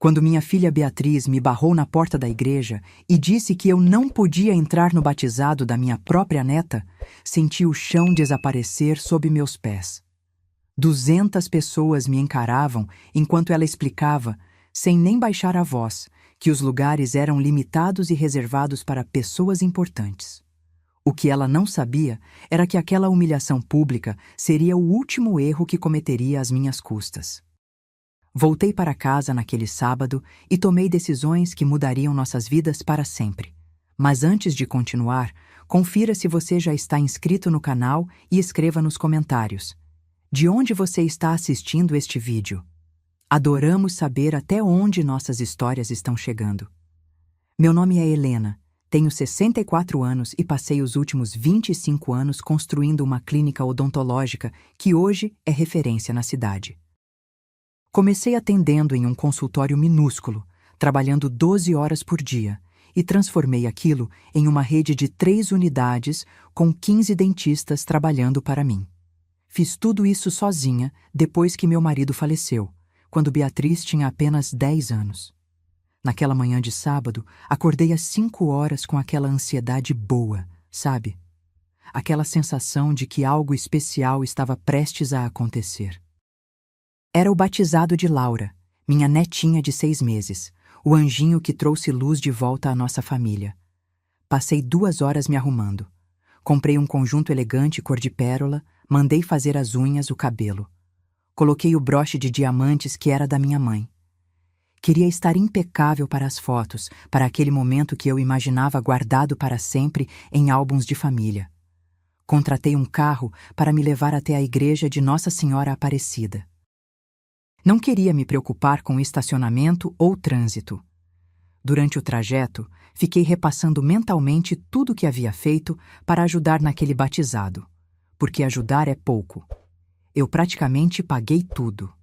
Quando minha filha Beatriz me barrou na porta da igreja e disse que eu não podia entrar no batizado da minha própria neta, senti o chão desaparecer sob meus pés. 200 pessoas me encaravam enquanto ela explicava, sem nem baixar a voz, que os lugares eram limitados e reservados para pessoas importantes. O que ela não sabia era que aquela humilhação pública seria o último erro que cometeria às minhas custas. Voltei para casa naquele sábado e tomei decisões que mudariam nossas vidas para sempre. Mas antes de continuar, confira se você já está inscrito no canal e escreva nos comentários: de onde você está assistindo este vídeo? Adoramos saber até onde nossas histórias estão chegando. Meu nome é Helena, tenho 64 anos e passei os últimos 25 anos construindo uma clínica odontológica que hoje é referência na cidade. Comecei atendendo em um consultório minúsculo, trabalhando 12 horas por dia, e transformei aquilo em uma rede de 3 unidades com 15 dentistas trabalhando para mim. Fiz tudo isso sozinha depois que meu marido faleceu, quando Beatriz tinha apenas 10 anos. Naquela manhã de sábado, acordei às 5 horas com aquela ansiedade boa, sabe? Aquela sensação de que algo especial estava prestes a acontecer. Era o batizado de Laura, minha netinha de 6 meses, o anjinho que trouxe luz de volta à nossa família. Passei 2 horas me arrumando. Comprei um conjunto elegante cor de pérola, mandei fazer as unhas, o cabelo. Coloquei o broche de diamantes que era da minha mãe. Queria estar impecável para as fotos, para aquele momento que eu imaginava guardado para sempre em álbuns de família. Contratei um carro para me levar até a igreja de Nossa Senhora Aparecida. Não queria me preocupar com estacionamento ou trânsito. Durante o trajeto, fiquei repassando mentalmente tudo o que havia feito para ajudar naquele batizado, porque ajudar é pouco. Eu praticamente paguei tudo.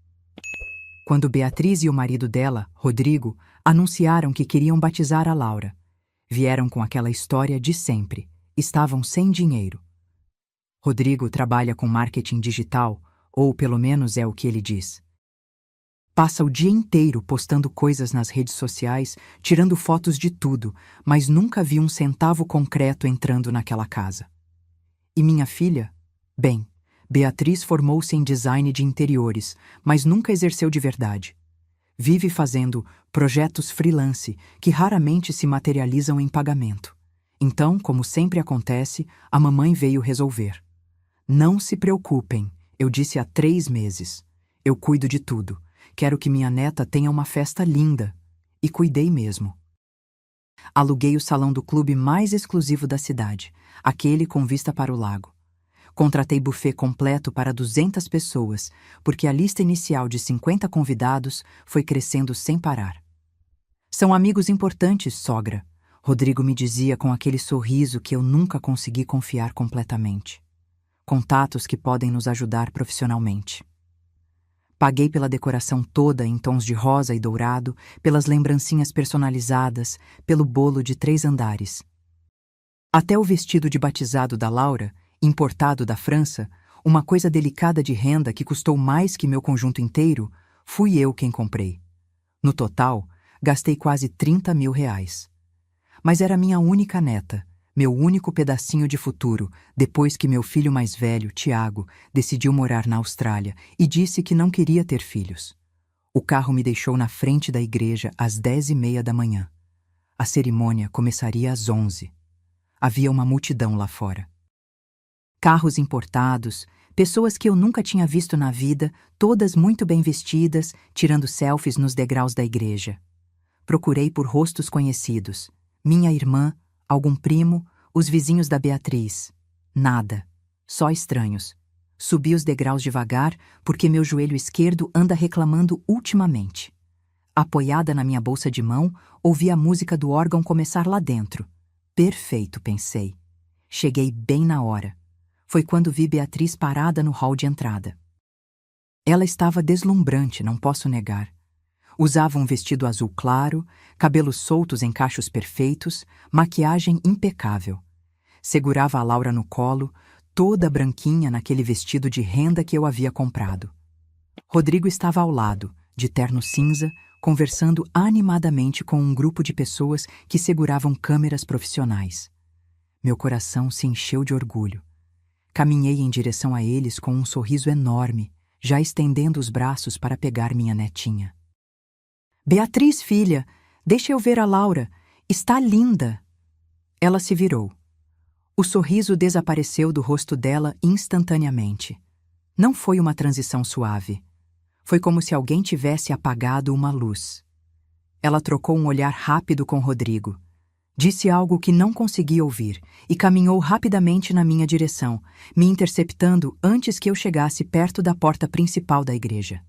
Quando Beatriz e o marido dela, Rodrigo, anunciaram que queriam batizar a Laura, vieram com aquela história de sempre. Estavam sem dinheiro. Rodrigo trabalha com marketing digital, ou pelo menos é o que ele diz. Passa o dia inteiro postando coisas nas redes sociais, tirando fotos de tudo, mas nunca vi um centavo concreto entrando naquela casa. E minha filha? Bem, Beatriz formou-se em design de interiores, mas nunca exerceu de verdade. Vive fazendo projetos freelance que raramente se materializam em pagamento. Então, como sempre acontece, a mamãe veio resolver. Não se preocupem, eu disse há 3 meses. Eu cuido de tudo. Quero que minha neta tenha uma festa linda. E cuidei mesmo. Aluguei o salão do clube mais exclusivo da cidade, aquele com vista para o lago. Contratei buffet completo para 200 pessoas, porque a lista inicial de 50 convidados foi crescendo sem parar. São amigos importantes, sogra, Rodrigo me dizia com aquele sorriso que eu nunca consegui confiar completamente. Contatos que podem nos ajudar profissionalmente. Paguei pela decoração toda em tons de rosa e dourado, pelas lembrancinhas personalizadas, pelo bolo de 3 andares. Até o vestido de batizado da Laura, importado da França, uma coisa delicada de renda que custou mais que meu conjunto inteiro, fui eu quem comprei. No total, gastei quase 30 mil reais. Mas era minha única neta, meu único pedacinho de futuro, depois que meu filho mais velho, Tiago, decidiu morar na Austrália e disse que não queria ter filhos. O carro me deixou na frente da igreja às 10h30 da manhã. A cerimônia começaria às 11h. Havia uma multidão lá fora. Carros importados, pessoas que eu nunca tinha visto na vida, todas muito bem vestidas, tirando selfies nos degraus da igreja. Procurei por rostos conhecidos. Minha irmã, algum primo, os vizinhos da Beatriz. Nada. Só estranhos. Subi os degraus devagar, porque meu joelho esquerdo anda reclamando ultimamente. Apoiada na minha bolsa de mão, ouvi a música do órgão começar lá dentro. Perfeito, pensei. Cheguei bem na hora. Foi quando vi Beatriz parada no hall de entrada. Ela estava deslumbrante, não posso negar. Usava um vestido azul claro, cabelos soltos em cachos perfeitos, maquiagem impecável. Segurava a Laura no colo, toda branquinha naquele vestido de renda que eu havia comprado. Rodrigo estava ao lado, de terno cinza, conversando animadamente com um grupo de pessoas que seguravam câmeras profissionais. Meu coração se encheu de orgulho. Caminhei em direção a eles com um sorriso enorme, já estendendo os braços para pegar minha netinha. Beatriz, filha, deixa eu ver a Laura. Está linda! Ela se virou. O sorriso desapareceu do rosto dela instantaneamente. Não foi uma transição suave. Foi como se alguém tivesse apagado uma luz. Ela trocou um olhar rápido com Rodrigo. Disse algo que não consegui ouvir e caminhou rapidamente na minha direção, me interceptando antes que eu chegasse perto da porta principal da igreja.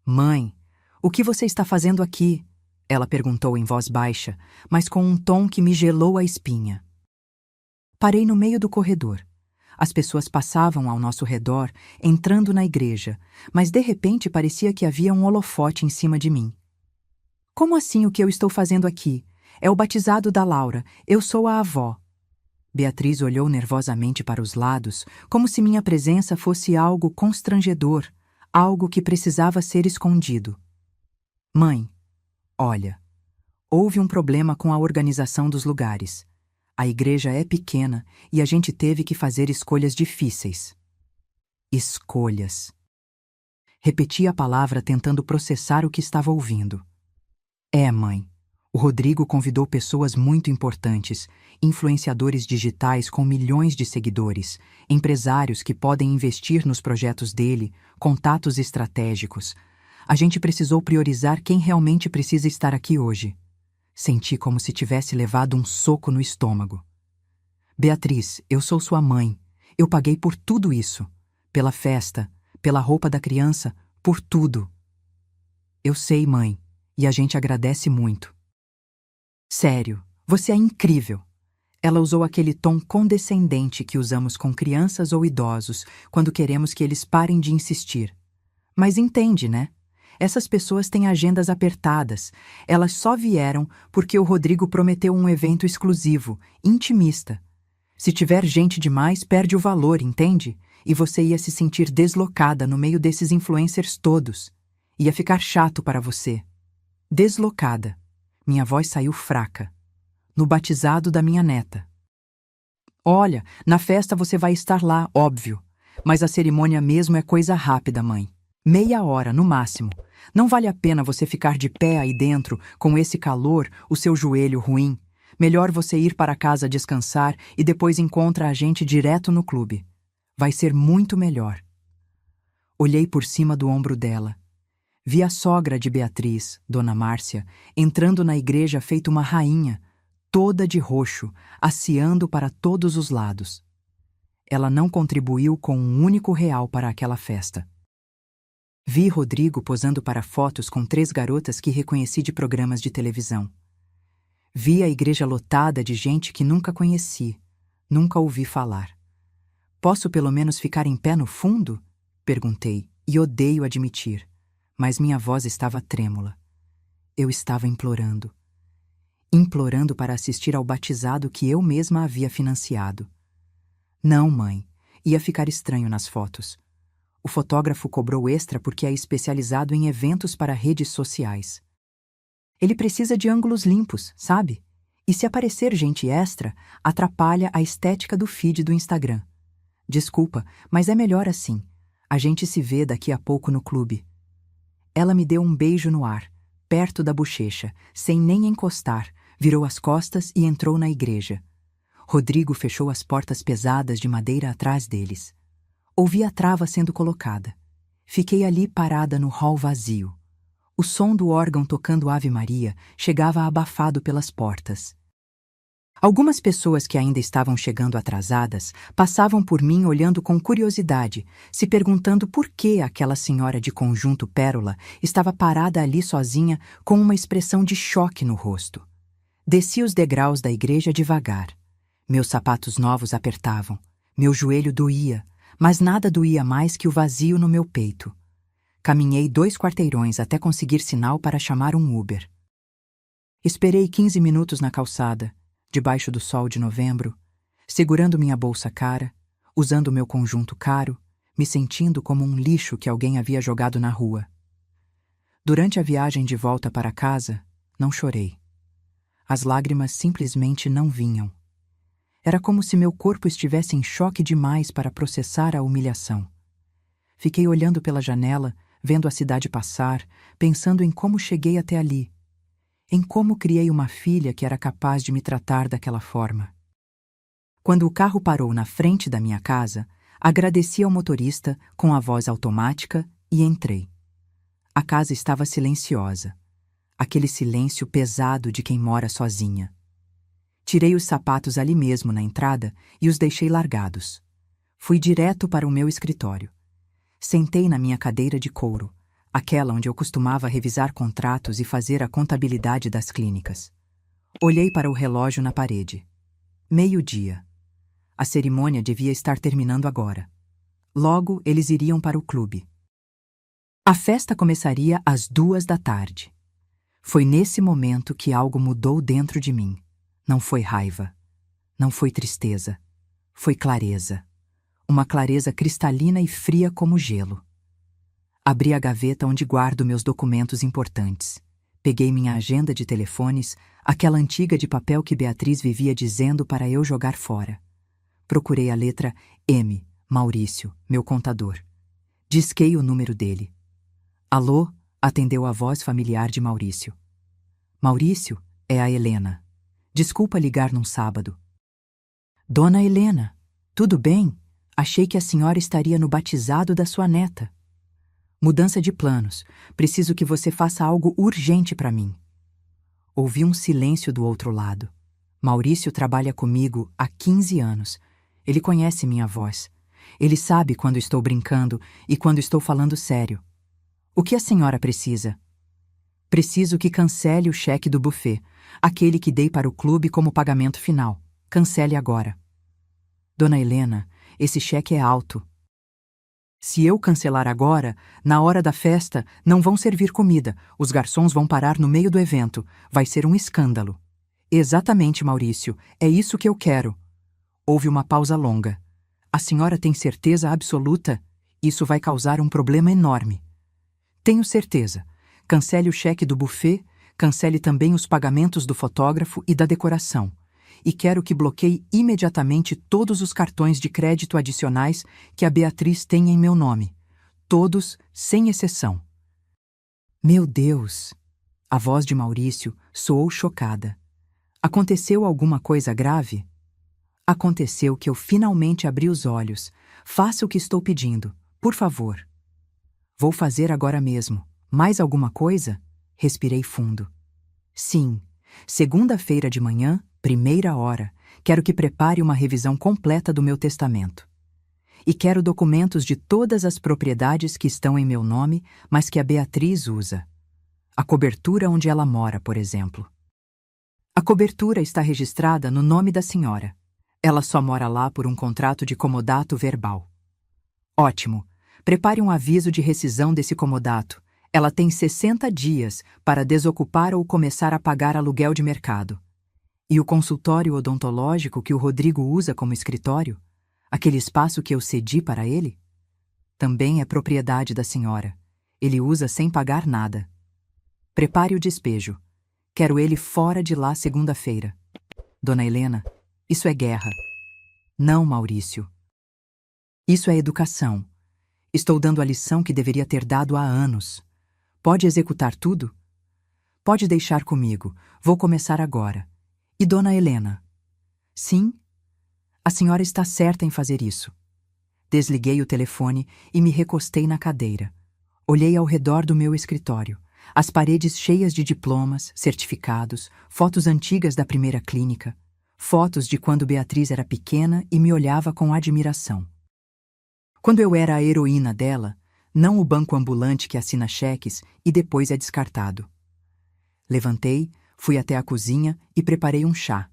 Mãe, o que você está fazendo aqui? Ela perguntou em voz baixa, mas com um tom que me gelou a espinha. Parei no meio do corredor. As pessoas passavam ao nosso redor, entrando na igreja, mas de repente parecia que havia um holofote em cima de mim. Como assim o que eu estou fazendo aqui? É o batizado da Laura. Eu sou a avó. Beatriz olhou nervosamente para os lados, como se minha presença fosse algo constrangedor, algo que precisava ser escondido. Mãe, olha, houve um problema com a organização dos lugares. A igreja é pequena e a gente teve que fazer escolhas difíceis. Escolhas. Repeti a palavra tentando processar o que estava ouvindo. Mãe. O Rodrigo convidou pessoas muito importantes, influenciadores digitais com milhões de seguidores, empresários que podem investir nos projetos dele, contatos estratégicos. A gente precisou priorizar quem realmente precisa estar aqui hoje. Senti como se tivesse levado um soco no estômago. Beatriz, eu sou sua mãe. Eu paguei por tudo isso. Pela festa, pela roupa da criança, por tudo. Eu sei, mãe, e a gente agradece muito. Sério, você é incrível. Ela usou aquele tom condescendente que usamos com crianças ou idosos quando queremos que eles parem de insistir. Mas entende, né? Essas pessoas têm agendas apertadas. Elas só vieram porque o Rodrigo prometeu um evento exclusivo, intimista. Se tiver gente demais, perde o valor, entende? E você ia se sentir deslocada no meio desses influencers todos. Ia ficar chato para você. Deslocada. Minha voz saiu fraca. No batizado da minha neta. Olha, na festa você vai estar lá, óbvio. Mas a cerimônia mesmo é coisa rápida, mãe. Meia hora, no máximo. Não vale a pena você ficar de pé aí dentro, com esse calor, o seu joelho ruim. Melhor você ir para casa descansar e depois encontra a gente direto no clube. Vai ser muito melhor. Olhei por cima do ombro dela. Vi a sogra de Beatriz, Dona Márcia, entrando na igreja feito uma rainha, toda de roxo, asseando para todos os lados. Ela não contribuiu com um único real para aquela festa. Vi Rodrigo posando para fotos com 3 garotas que reconheci de programas de televisão. Vi a igreja lotada de gente que nunca conheci, nunca ouvi falar. Posso pelo menos ficar em pé no fundo? Perguntei, e odeio admitir. Mas minha voz estava trêmula. Eu estava implorando. Implorando para assistir ao batizado que eu mesma havia financiado. Não, mãe, ia ficar estranho nas fotos. O fotógrafo cobrou extra porque é especializado em eventos para redes sociais. Ele precisa de ângulos limpos, sabe? E se aparecer gente extra, atrapalha a estética do feed do Instagram. Desculpa, mas é melhor assim. A gente se vê daqui a pouco no clube. Ela me deu um beijo no ar, perto da bochecha, sem nem encostar, virou as costas e entrou na igreja. Rodrigo fechou as portas pesadas de madeira atrás deles. Ouvi a trava sendo colocada. Fiquei ali parada no hall vazio. O som do órgão tocando Ave Maria chegava abafado pelas portas. Algumas pessoas que ainda estavam chegando atrasadas passavam por mim olhando com curiosidade, se perguntando por que aquela senhora de conjunto pérola estava parada ali sozinha com uma expressão de choque no rosto. Desci os degraus da igreja devagar. Meus sapatos novos apertavam. Meu joelho doía, mas nada doía mais que o vazio no meu peito. Caminhei 2 quarteirões até conseguir sinal para chamar um Uber. Esperei 15 minutos na calçada, debaixo do sol de novembro, segurando minha bolsa cara, usando meu conjunto caro, me sentindo como um lixo que alguém havia jogado na rua. Durante a viagem de volta para casa, não chorei. As lágrimas simplesmente não vinham. Era como se meu corpo estivesse em choque demais para processar a humilhação. Fiquei olhando pela janela, vendo a cidade passar, pensando em como cheguei até ali, em como criei uma filha que era capaz de me tratar daquela forma. Quando o carro parou na frente da minha casa, agradeci ao motorista com a voz automática e entrei. A casa estava silenciosa, aquele silêncio pesado de quem mora sozinha. Tirei os sapatos ali mesmo na entrada e os deixei largados. Fui direto para o meu escritório. Sentei na minha cadeira de couro, aquela onde eu costumava revisar contratos e fazer a contabilidade das clínicas. Olhei para o relógio na parede. 12:00. A cerimônia devia estar terminando agora. Logo, eles iriam para o clube. A festa começaria às 14:00. Foi nesse momento que algo mudou dentro de mim. Não foi raiva. Não foi tristeza. Foi clareza. Uma clareza cristalina e fria como gelo. Abri a gaveta onde guardo meus documentos importantes. Peguei minha agenda de telefones, aquela antiga de papel que Beatriz vivia dizendo para eu jogar fora. Procurei a letra M, Maurício, meu contador. Disquei o número dele. Alô? Atendeu a voz familiar de Maurício. Maurício, é a Helena. Desculpa ligar num sábado. Dona Helena, tudo bem? Achei que a senhora estaria no batizado da sua neta. Mudança de planos. Preciso que você faça algo urgente para mim. Ouvi um silêncio do outro lado. Maurício trabalha comigo há 15 anos. Ele conhece minha voz. Ele sabe quando estou brincando e quando estou falando sério. O que a senhora precisa? Preciso que cancele o cheque do buffet, aquele que dei para o clube como pagamento final. Cancele agora. Dona Helena, esse cheque é alto. Se eu cancelar agora, na hora da festa, não vão servir comida. Os garçons vão parar no meio do evento. Vai ser um escândalo. Exatamente, Maurício. É isso que eu quero. Houve uma pausa longa. A senhora tem certeza absoluta? Isso vai causar um problema enorme. Tenho certeza. Cancele o cheque do buffet, cancele também os pagamentos do fotógrafo e da decoração. E quero que bloqueie imediatamente todos os cartões de crédito adicionais que a Beatriz tem em meu nome. Todos, sem exceção. Meu Deus! A voz de Maurício soou chocada. Aconteceu alguma coisa grave? Aconteceu que eu finalmente abri os olhos. Faça o que estou pedindo, por favor. Vou fazer agora mesmo. Mais alguma coisa? Respirei fundo. Sim, segunda-feira de manhã, 1ª hora, quero que prepare uma revisão completa do meu testamento. E quero documentos de todas as propriedades que estão em meu nome, mas que a Beatriz usa. A cobertura onde ela mora, por exemplo. A cobertura está registrada no nome da senhora. Ela só mora lá por um contrato de comodato verbal. Ótimo. Prepare um aviso de rescisão desse comodato. Ela tem 60 dias para desocupar ou começar a pagar aluguel de mercado. E o consultório odontológico que o Rodrigo usa como escritório? Aquele espaço que eu cedi para ele? Também é propriedade da senhora. Ele usa sem pagar nada. Prepare o despejo. Quero ele fora de lá segunda-feira. Dona Helena, isso é guerra. Não, Maurício. Isso é educação. Estou dando a lição que deveria ter dado há anos. Pode executar tudo? Pode deixar comigo. Vou começar agora. E Dona Helena? Sim? A senhora está certa em fazer isso. Desliguei o telefone e me recostei na cadeira. Olhei ao redor do meu escritório. As paredes cheias de diplomas, certificados, fotos antigas da primeira clínica, fotos de quando Beatriz era pequena e me olhava com admiração. Quando eu era a heroína dela, não o banco ambulante que assina cheques e depois é descartado. Levantei, fui até a cozinha e preparei um chá.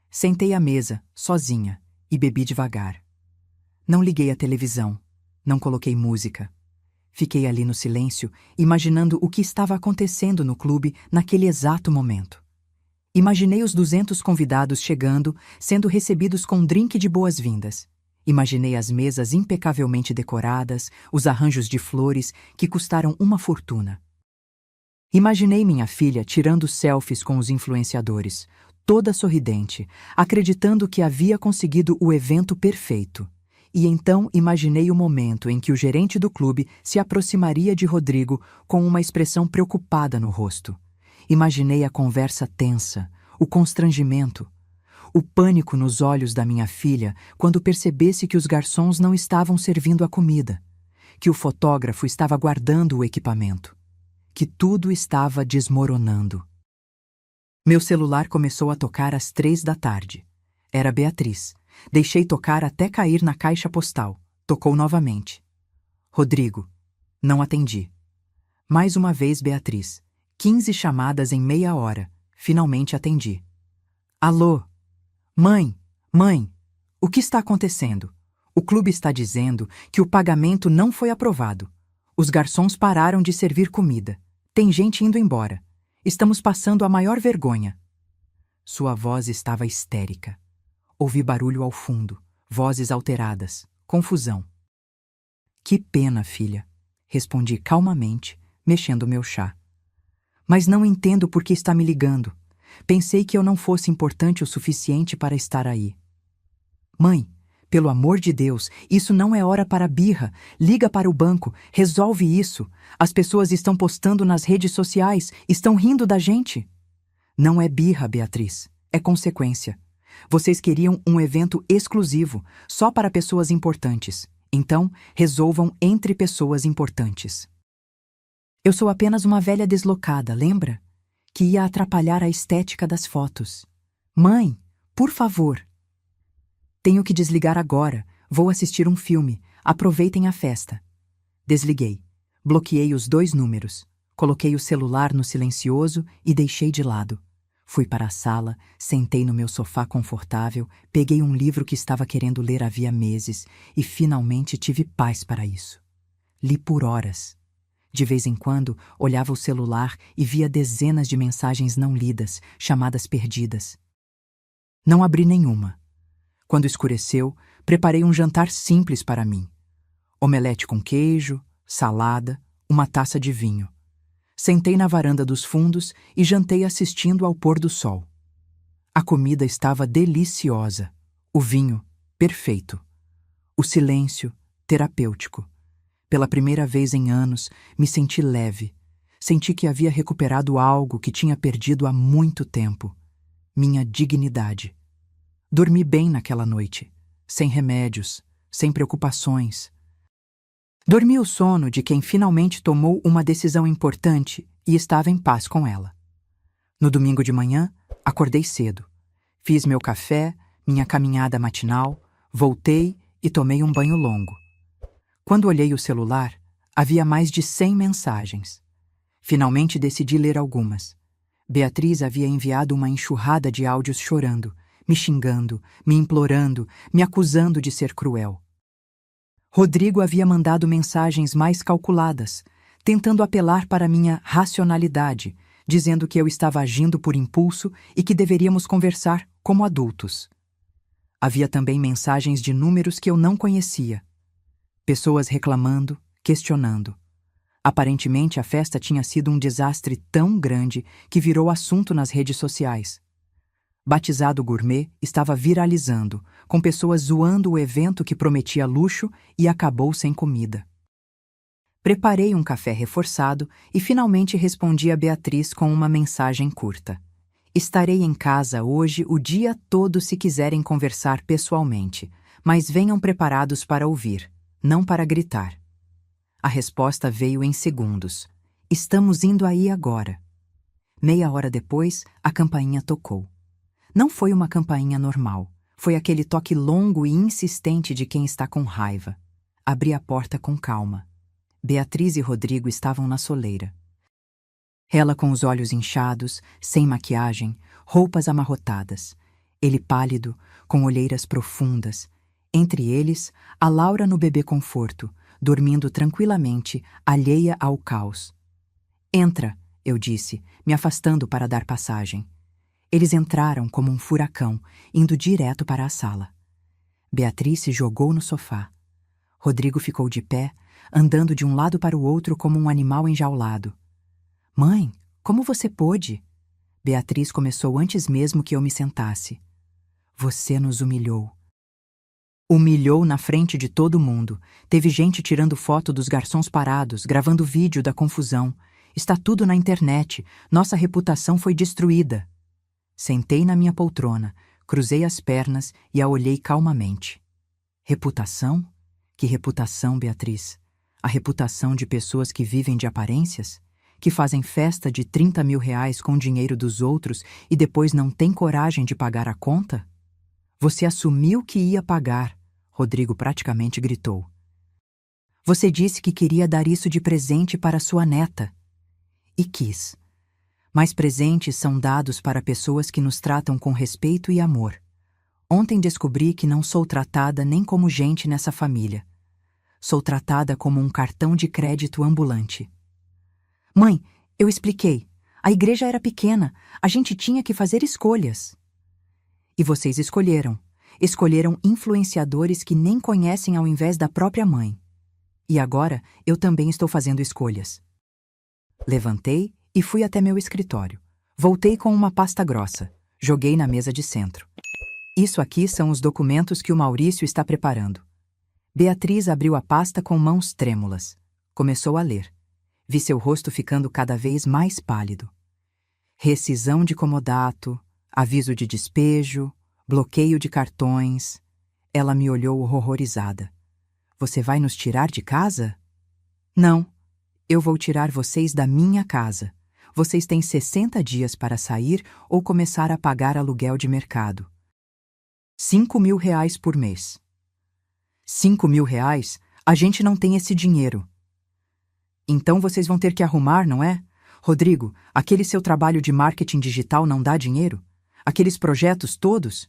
Sentei à mesa, sozinha, e bebi devagar. Não liguei a televisão, não coloquei música. Fiquei ali no silêncio, imaginando o que estava acontecendo no clube naquele exato momento. Imaginei os 200 convidados chegando, sendo recebidos com um drink de boas-vindas. Imaginei as mesas impecavelmente decoradas, os arranjos de flores que custaram uma fortuna. Imaginei minha filha tirando selfies com os influenciadores, toda sorridente, acreditando que havia conseguido o evento perfeito. E então imaginei o momento em que o gerente do clube se aproximaria de Rodrigo com uma expressão preocupada no rosto. Imaginei a conversa tensa, o constrangimento, o pânico nos olhos da minha filha quando percebesse que os garçons não estavam servindo a comida, que o fotógrafo estava guardando o equipamento, que tudo estava desmoronando. Meu celular começou a tocar às 3 da tarde. Era Beatriz. Deixei tocar até cair na caixa postal. Tocou novamente. Rodrigo. Não atendi. Mais uma vez Beatriz. 15 chamadas em meia hora. Finalmente atendi. Alô? Mãe, mãe, o que está acontecendo? O clube está dizendo que o pagamento não foi aprovado. Os garçons pararam de servir comida. Tem gente indo embora. Estamos passando a maior vergonha. Sua voz estava histérica. Ouvi barulho ao fundo, vozes alteradas, confusão. Que pena, filha, respondi calmamente, mexendo meu chá. Mas não entendo por que está me ligando. Pensei que eu não fosse importante o suficiente para estar aí. Mãe, pelo amor de Deus, isso não é hora para birra. Liga para o banco, resolve isso. As pessoas estão postando nas redes sociais, estão rindo da gente. Não é birra, Beatriz, é consequência. Vocês queriam um evento exclusivo, só para pessoas importantes. Então, resolvam entre pessoas importantes. Eu sou apenas uma velha deslocada, lembra? Que ia atrapalhar a estética das fotos. Mãe, por favor. Tenho que desligar agora. Vou assistir um filme. Aproveitem a festa. Desliguei. Bloqueei os 2 números. Coloquei o celular no silencioso e deixei de lado. Fui para a sala, sentei no meu sofá confortável, peguei um livro que estava querendo ler havia meses e finalmente tive paz para isso. Li por horas. De vez em quando, olhava o celular e via dezenas de mensagens não lidas, chamadas perdidas. Não abri nenhuma. Quando escureceu, preparei um jantar simples para mim. Omelete com queijo, salada, uma taça de vinho. Sentei na varanda dos fundos e jantei assistindo ao pôr do sol. A comida estava deliciosa. O vinho, perfeito. O silêncio, terapêutico. Pela primeira vez em anos, me senti leve. Senti que havia recuperado algo que tinha perdido há muito tempo. Minha dignidade. Dormi bem naquela noite. Sem remédios, sem preocupações. Dormi o sono de quem finalmente tomou uma decisão importante e estava em paz com ela. No domingo de manhã, acordei cedo. Fiz meu café, minha caminhada matinal, voltei e tomei um banho longo. Quando olhei o celular, havia mais de 100 mensagens. Finalmente decidi ler algumas. Beatriz havia enviado uma enxurrada de áudios chorando, me xingando, me implorando, me acusando de ser cruel. Rodrigo havia mandado mensagens mais calculadas, tentando apelar para minha racionalidade, dizendo que eu estava agindo por impulso e que deveríamos conversar como adultos. Havia também mensagens de números que eu não conhecia. Pessoas reclamando, questionando. Aparentemente, a festa tinha sido um desastre tão grande que virou assunto nas redes sociais. Batizado Gourmet estava viralizando, com pessoas zoando o evento que prometia luxo e acabou sem comida. Preparei um café reforçado e finalmente respondi a Beatriz com uma mensagem curta. Estarei em casa hoje o dia todo se quiserem conversar pessoalmente, mas venham preparados para ouvir, não para gritar. A resposta veio em segundos. Estamos indo aí agora. Meia hora depois, a campainha tocou. Não foi uma campainha normal. Foi aquele toque longo e insistente de quem está com raiva. Abri a porta com calma. Beatriz e Rodrigo estavam na soleira. Ela com os olhos inchados, sem maquiagem, roupas amarrotadas. Ele pálido, com olheiras profundas. Entre eles, a Laura no bebê conforto, dormindo tranquilamente, alheia ao caos. Entra, eu disse, me afastando para dar passagem. Eles entraram como um furacão, indo direto para a sala. Beatriz se jogou no sofá. Rodrigo ficou de pé, andando de um lado para o outro como um animal enjaulado. Mãe, como você pôde? Beatriz começou antes mesmo que eu me sentasse. Você nos humilhou. Humilhou na frente de todo mundo. Teve gente tirando foto dos garçons parados, gravando vídeo da confusão. Está tudo na internet. Nossa reputação foi destruída. Sentei na minha poltrona, cruzei as pernas e a olhei calmamente. Reputação? Que reputação, Beatriz? A reputação de pessoas que vivem de aparências? Que fazem festa de 30 mil reais com o dinheiro dos outros e depois não têm coragem de pagar a conta? Você assumiu que ia pagar, Rodrigo praticamente gritou. Você disse que queria dar isso de presente para sua neta. E quis. Mas presentes são dados para pessoas que nos tratam com respeito e amor. Ontem descobri que não sou tratada nem como gente nessa família. Sou tratada como um cartão de crédito ambulante. Mãe, eu expliquei. A igreja era pequena. A gente tinha que fazer escolhas. E vocês escolheram. Escolheram influenciadores que nem conhecem ao invés da própria mãe. E agora eu também estou fazendo escolhas. Levantei e fui até meu escritório. Voltei com uma pasta grossa. Joguei na mesa de centro. Isso aqui são os documentos que o Maurício está preparando. Beatriz abriu a pasta com mãos trêmulas. Começou a ler. Vi seu rosto ficando cada vez mais pálido. Rescisão de comodato, aviso de despejo, bloqueio de cartões. Ela me olhou horrorizada. Você vai nos tirar de casa? Não. Eu vou tirar vocês da minha casa. Vocês têm 60 dias para sair ou começar a pagar aluguel de mercado. 5 mil reais por mês. 5 mil reais? A gente não tem esse dinheiro. Então vocês vão ter que arrumar, não é? Rodrigo, aquele seu trabalho de marketing digital não dá dinheiro? Aqueles projetos todos?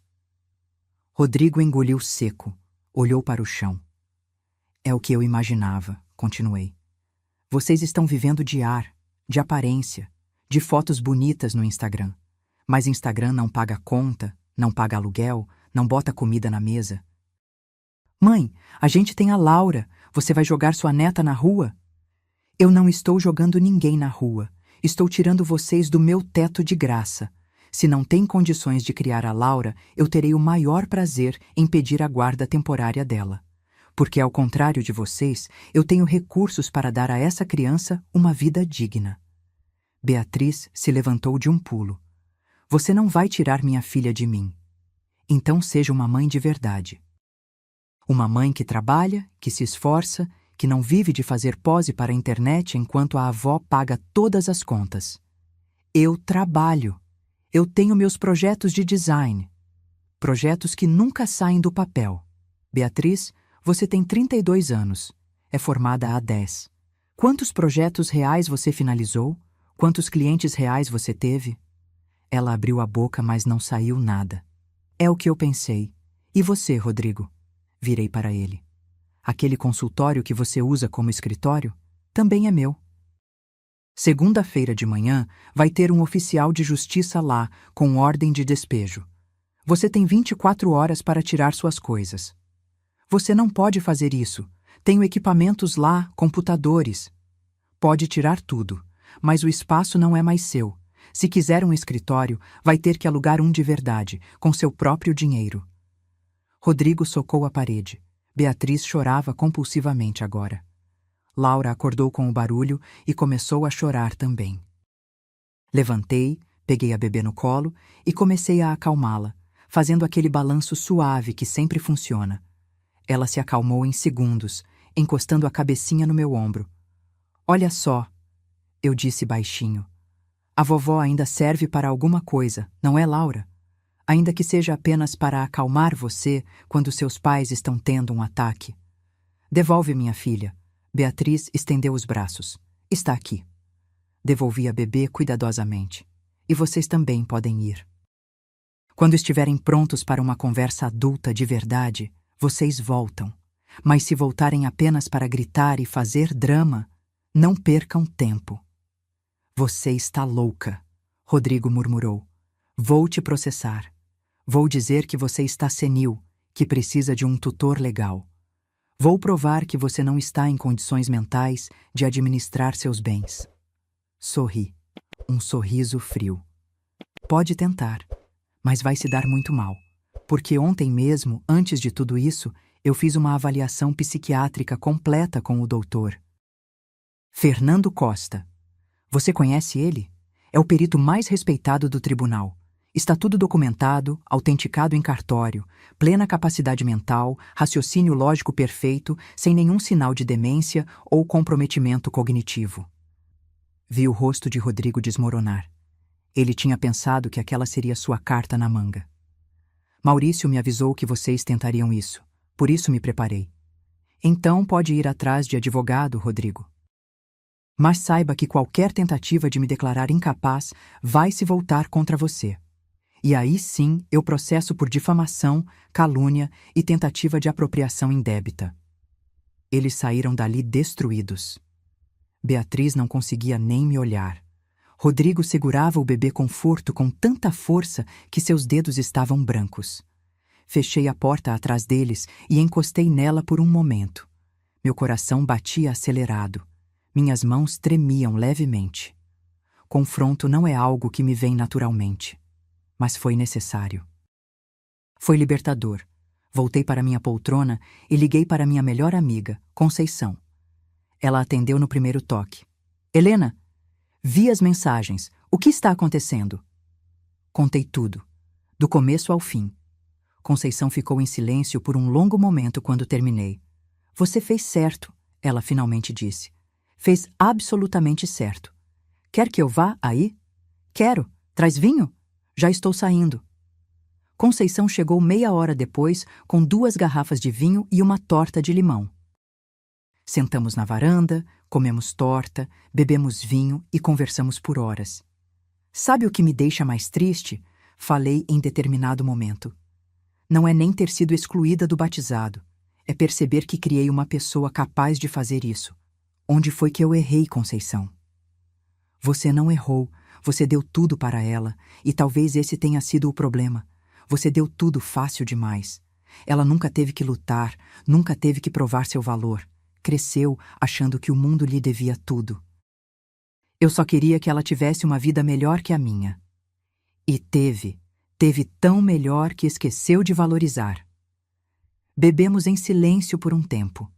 Rodrigo engoliu seco, olhou para o chão. É o que eu imaginava, continuei. Vocês estão vivendo de ar, de aparência, de fotos bonitas no Instagram. Mas Instagram não paga conta, não paga aluguel, não bota comida na mesa. Mãe, a gente tem a Laura. Você vai jogar sua neta na rua? Eu não estou jogando ninguém na rua. Estou tirando vocês do meu teto de graça. Se não tem condições de criar a Laura, eu terei o maior prazer em pedir a guarda temporária dela. Porque, ao contrário de vocês, eu tenho recursos para dar a essa criança uma vida digna. Beatriz se levantou de um pulo. Você não vai tirar minha filha de mim. Então seja uma mãe de verdade. Uma mãe que trabalha, que se esforça, que não vive de fazer pose para a internet enquanto a avó paga todas as contas. Eu trabalho. Eu tenho meus projetos de design. Projetos que nunca saem do papel. Beatriz, você tem 32 anos. É formada há 10. Quantos projetos reais você finalizou? Quantos clientes reais você teve? Ela abriu a boca, mas não saiu nada. É o que eu pensei. E você, Rodrigo? Virei para ele. Aquele consultório que você usa como escritório também é meu. Segunda-feira de manhã vai ter um oficial de justiça lá com ordem de despejo. Você tem 24 horas para tirar suas coisas. Você não pode fazer isso. Tenho equipamentos lá, computadores. Pode tirar tudo, mas o espaço não é mais seu. Se quiser um escritório, vai ter que alugar um de verdade, com seu próprio dinheiro. Rodrigo socou a parede. Beatriz chorava compulsivamente agora. Laura acordou com o barulho e começou a chorar também. Levantei, peguei a bebê no colo e comecei a acalmá-la, fazendo aquele balanço suave que sempre funciona. Ela se acalmou em segundos, encostando a cabecinha no meu ombro. Olha só, eu disse baixinho. A vovó ainda serve para alguma coisa, não é, Laura? Ainda que seja apenas para acalmar você quando seus pais estão tendo um ataque. Devolve minha filha. Beatriz estendeu os braços. Está aqui. Devolvi a bebê cuidadosamente. E vocês também podem ir. Quando estiverem prontos para uma conversa adulta de verdade, vocês voltam. Mas se voltarem apenas para gritar e fazer drama, não percam tempo. Você está louca, Rodrigo murmurou. Vou te processar. Vou dizer que você está senil, que precisa de um tutor legal. Vou provar que você não está em condições mentais de administrar seus bens. Sorri. um sorriso frio. Pode tentar, mas vai se dar muito mal. Porque ontem mesmo, antes de tudo isso, eu fiz uma avaliação psiquiátrica completa com o doutor Fernando Costa. Você conhece ele? É o perito mais respeitado do tribunal. Está tudo documentado, autenticado em cartório, plena capacidade mental, raciocínio lógico perfeito, sem nenhum sinal de demência ou comprometimento cognitivo. Vi o rosto de Rodrigo desmoronar. Ele tinha pensado que aquela seria sua carta na manga. Maurício me avisou que vocês tentariam isso, por isso me preparei. Então pode ir atrás de advogado, Rodrigo. Mas saiba que qualquer tentativa de me declarar incapaz vai se voltar contra você. E aí sim eu processo por difamação, calúnia e tentativa de apropriação indébita. Eles saíram dali destruídos. Beatriz não conseguia nem me olhar. Rodrigo segurava o bebê conforto com tanta força que seus dedos estavam brancos. Fechei a porta atrás deles e encostei nela por um momento. Meu coração batia acelerado. Minhas mãos tremiam levemente. Confronto não é algo que me vem naturalmente, mas foi necessário. Foi libertador. Voltei para minha poltrona e liguei para minha melhor amiga, Conceição. Ela atendeu no primeiro toque. Helena, vi as mensagens. O que está acontecendo? Contei tudo, do começo ao fim. Conceição ficou em silêncio por um longo momento quando terminei. Você fez certo, ela finalmente disse. Fez absolutamente certo. Quer que eu vá aí? Quero. Traz vinho? Já estou saindo. Conceição chegou meia hora depois com 2 garrafas de vinho e uma torta de limão. Sentamos na varanda, comemos torta, bebemos vinho e conversamos por horas. Sabe o que me deixa mais triste? Falei em determinado momento. Não é nem ter sido excluída do batizado. É perceber que criei uma pessoa capaz de fazer isso. Onde foi que eu errei, Conceição? Você não errou. Você deu tudo para ela, e talvez esse tenha sido o problema. Você deu tudo fácil demais. Ela nunca teve que lutar, nunca teve que provar seu valor. Cresceu achando que o mundo lhe devia tudo. Eu só queria que ela tivesse uma vida melhor que a minha. E teve tão melhor que esqueceu de valorizar. Bebemos em silêncio por um tempo.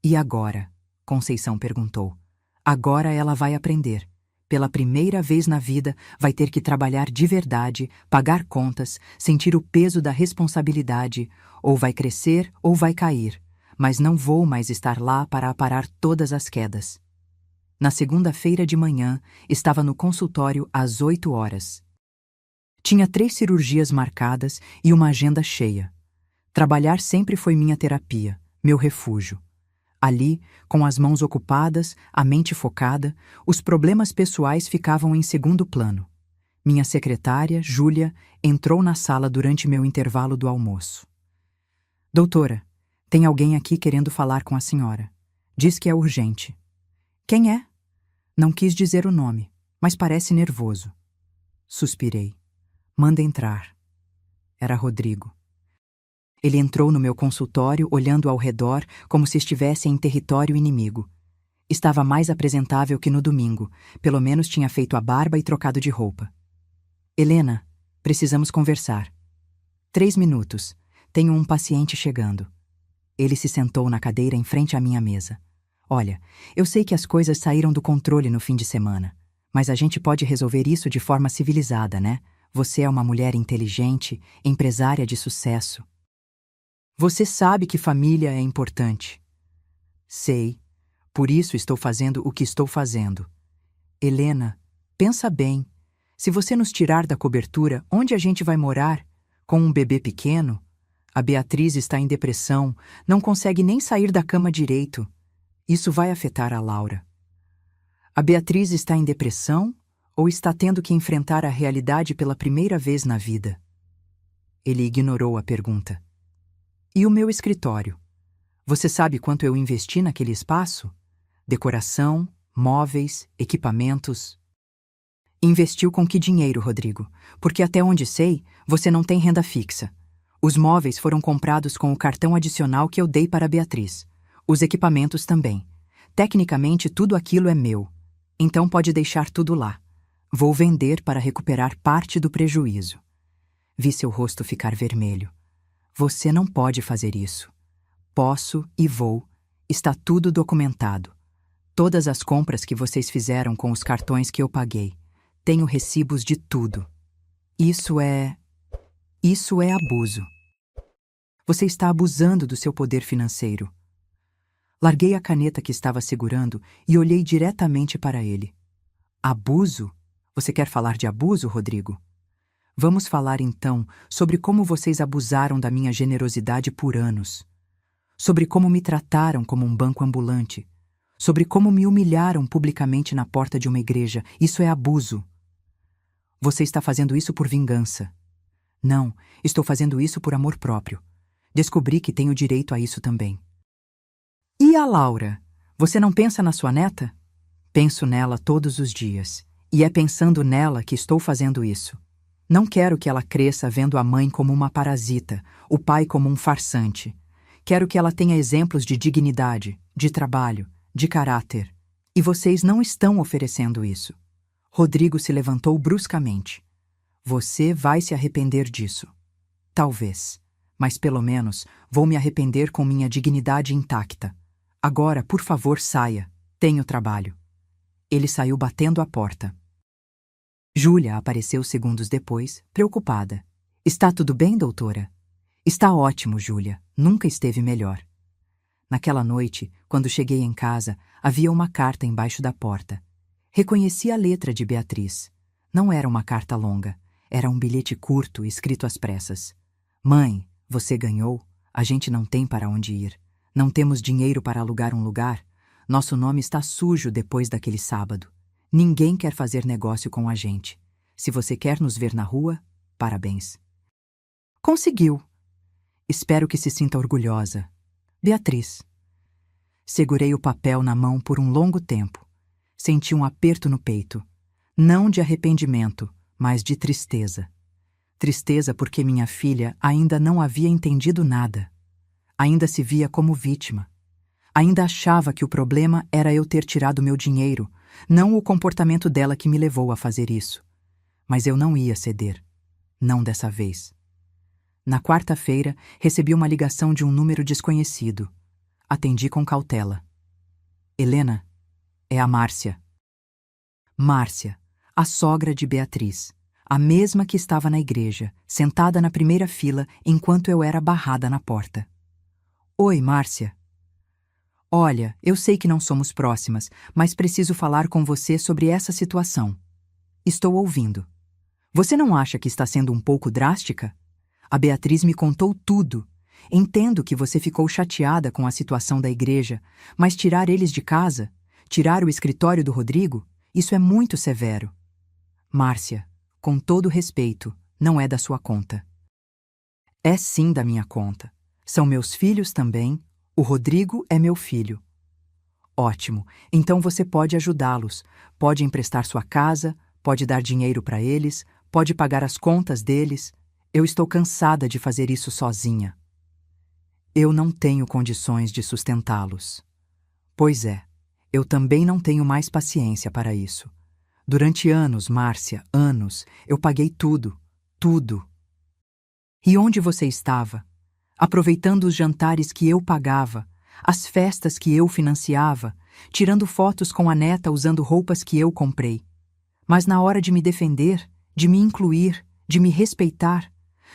E agora? Conceição perguntou. Agora ela vai aprender. Pela primeira vez na vida, vai ter que trabalhar de verdade, pagar contas, sentir o peso da responsabilidade, ou vai crescer ou vai cair, mas não vou mais estar lá para aparar todas as quedas. Na segunda-feira de manhã, estava no consultório às 8 horas. Tinha 3 cirurgias marcadas e uma agenda cheia. Trabalhar sempre foi minha terapia, meu refúgio. Ali, com as mãos ocupadas, a mente focada, os problemas pessoais ficavam em segundo plano. Minha secretária, Júlia, entrou na sala durante meu intervalo do almoço. Doutora, tem alguém aqui querendo falar com a senhora. Diz que é urgente. Quem é? Não quis dizer o nome, mas parece nervoso. Suspirei. Manda entrar. Era Rodrigo. Ele entrou no meu consultório, olhando ao redor como se estivesse em território inimigo. Estava mais apresentável que no domingo, pelo menos tinha feito a barba e trocado de roupa. Helena, precisamos conversar. 3 minutos. Tenho um paciente chegando. Ele se sentou na cadeira em frente à minha mesa. Olha, eu sei que as coisas saíram do controle no fim de semana, mas a gente pode resolver isso de forma civilizada, né? Você é uma mulher inteligente, empresária de sucesso. Você sabe que família é importante. Sei. Por isso estou fazendo o que estou fazendo. Helena, pensa bem. Se você nos tirar da cobertura, onde a gente vai morar? Com um bebê pequeno? A Beatriz está em depressão, não consegue nem sair da cama direito. Isso vai afetar a Laura. A Beatriz está em depressão ou está tendo que enfrentar a realidade pela primeira vez na vida? Ele ignorou a pergunta. E o meu escritório? Você sabe quanto eu investi naquele espaço? Decoração, móveis, equipamentos. Investiu com que dinheiro, Rodrigo? Porque até onde sei, você não tem renda fixa. Os móveis foram comprados com o cartão adicional que eu dei para a Beatriz. Os equipamentos também. Tecnicamente, tudo aquilo é meu. Então pode deixar tudo lá. Vou vender para recuperar parte do prejuízo. Vi seu rosto ficar vermelho. Você não pode fazer isso. Posso e vou. Está tudo documentado. Todas as compras que vocês fizeram com os cartões que eu paguei. Tenho recibos de tudo. Isso é abuso. Você está abusando do seu poder financeiro. Larguei a caneta que estava segurando e olhei diretamente para ele. Abuso? Você quer falar de abuso, Rodrigo? Vamos falar então sobre como vocês abusaram da minha generosidade por anos. Sobre como me trataram como um banco ambulante. Sobre como me humilharam publicamente na porta de uma igreja. Isso é abuso. Você está fazendo isso por vingança. Não, estou fazendo isso por amor próprio. Descobri que tenho direito a isso também. E a Laura? Você não pensa na sua neta? Penso nela todos os dias. E é pensando nela que estou fazendo isso. Não quero que ela cresça vendo a mãe como uma parasita, o pai como um farsante. Quero que ela tenha exemplos de dignidade, de trabalho, de caráter. E vocês não estão oferecendo isso. Rodrigo se levantou bruscamente. Você vai se arrepender disso. Talvez. Mas pelo menos vou me arrepender com minha dignidade intacta. Agora, por favor, saia. Tenho trabalho. Ele saiu batendo a porta. Júlia apareceu segundos depois, preocupada. Está tudo bem, doutora? Está ótimo, Júlia. Nunca esteve melhor. Naquela noite, quando cheguei em casa, havia uma carta embaixo da porta. Reconheci a letra de Beatriz. Não era uma carta longa. Era um bilhete curto, escrito às pressas. Mãe, você ganhou. A gente não tem para onde ir. Não temos dinheiro para alugar um lugar. Nosso nome está sujo depois daquele sábado. Ninguém quer fazer negócio com a gente. Se você quer nos ver na rua, parabéns. Conseguiu. Espero que se sinta orgulhosa. Beatriz. Segurei o papel na mão por um longo tempo. Senti um aperto no peito. Não de arrependimento, mas de tristeza. Tristeza porque minha filha ainda não havia entendido nada. Ainda se via como vítima. Ainda achava que o problema era eu ter tirado meu dinheiro, não o comportamento dela que me levou a fazer isso. Mas eu não ia ceder. Não dessa vez. Na quarta-feira, recebi uma ligação de um número desconhecido. Atendi com cautela. Helena, é a Márcia. Márcia, a sogra de Beatriz. A mesma que estava na igreja, sentada na primeira fila enquanto eu era barrada na porta. Oi, Márcia. Olha, eu sei que não somos próximas, mas preciso falar com você sobre essa situação. Estou ouvindo. Você não acha que está sendo um pouco drástica? A Beatriz me contou tudo. Entendo que você ficou chateada com a situação da igreja, mas tirar eles de casa, tirar o escritório do Rodrigo, isso é muito severo. Márcia, com todo respeito, não é da sua conta. É sim da minha conta. São meus filhos também. O Rodrigo é meu filho. Ótimo, então você pode ajudá-los. Pode emprestar sua casa, pode dar dinheiro para eles, pode pagar as contas deles. Eu estou cansada de fazer isso sozinha. Eu não tenho condições de sustentá-los. Pois é, eu também não tenho mais paciência para isso. Durante anos, Márcia, anos, eu paguei tudo, tudo. E onde você estava? Aproveitando os jantares que eu pagava, as festas que eu financiava, tirando fotos com a neta usando roupas que eu comprei. Mas na hora de me defender, de me incluir, de me respeitar,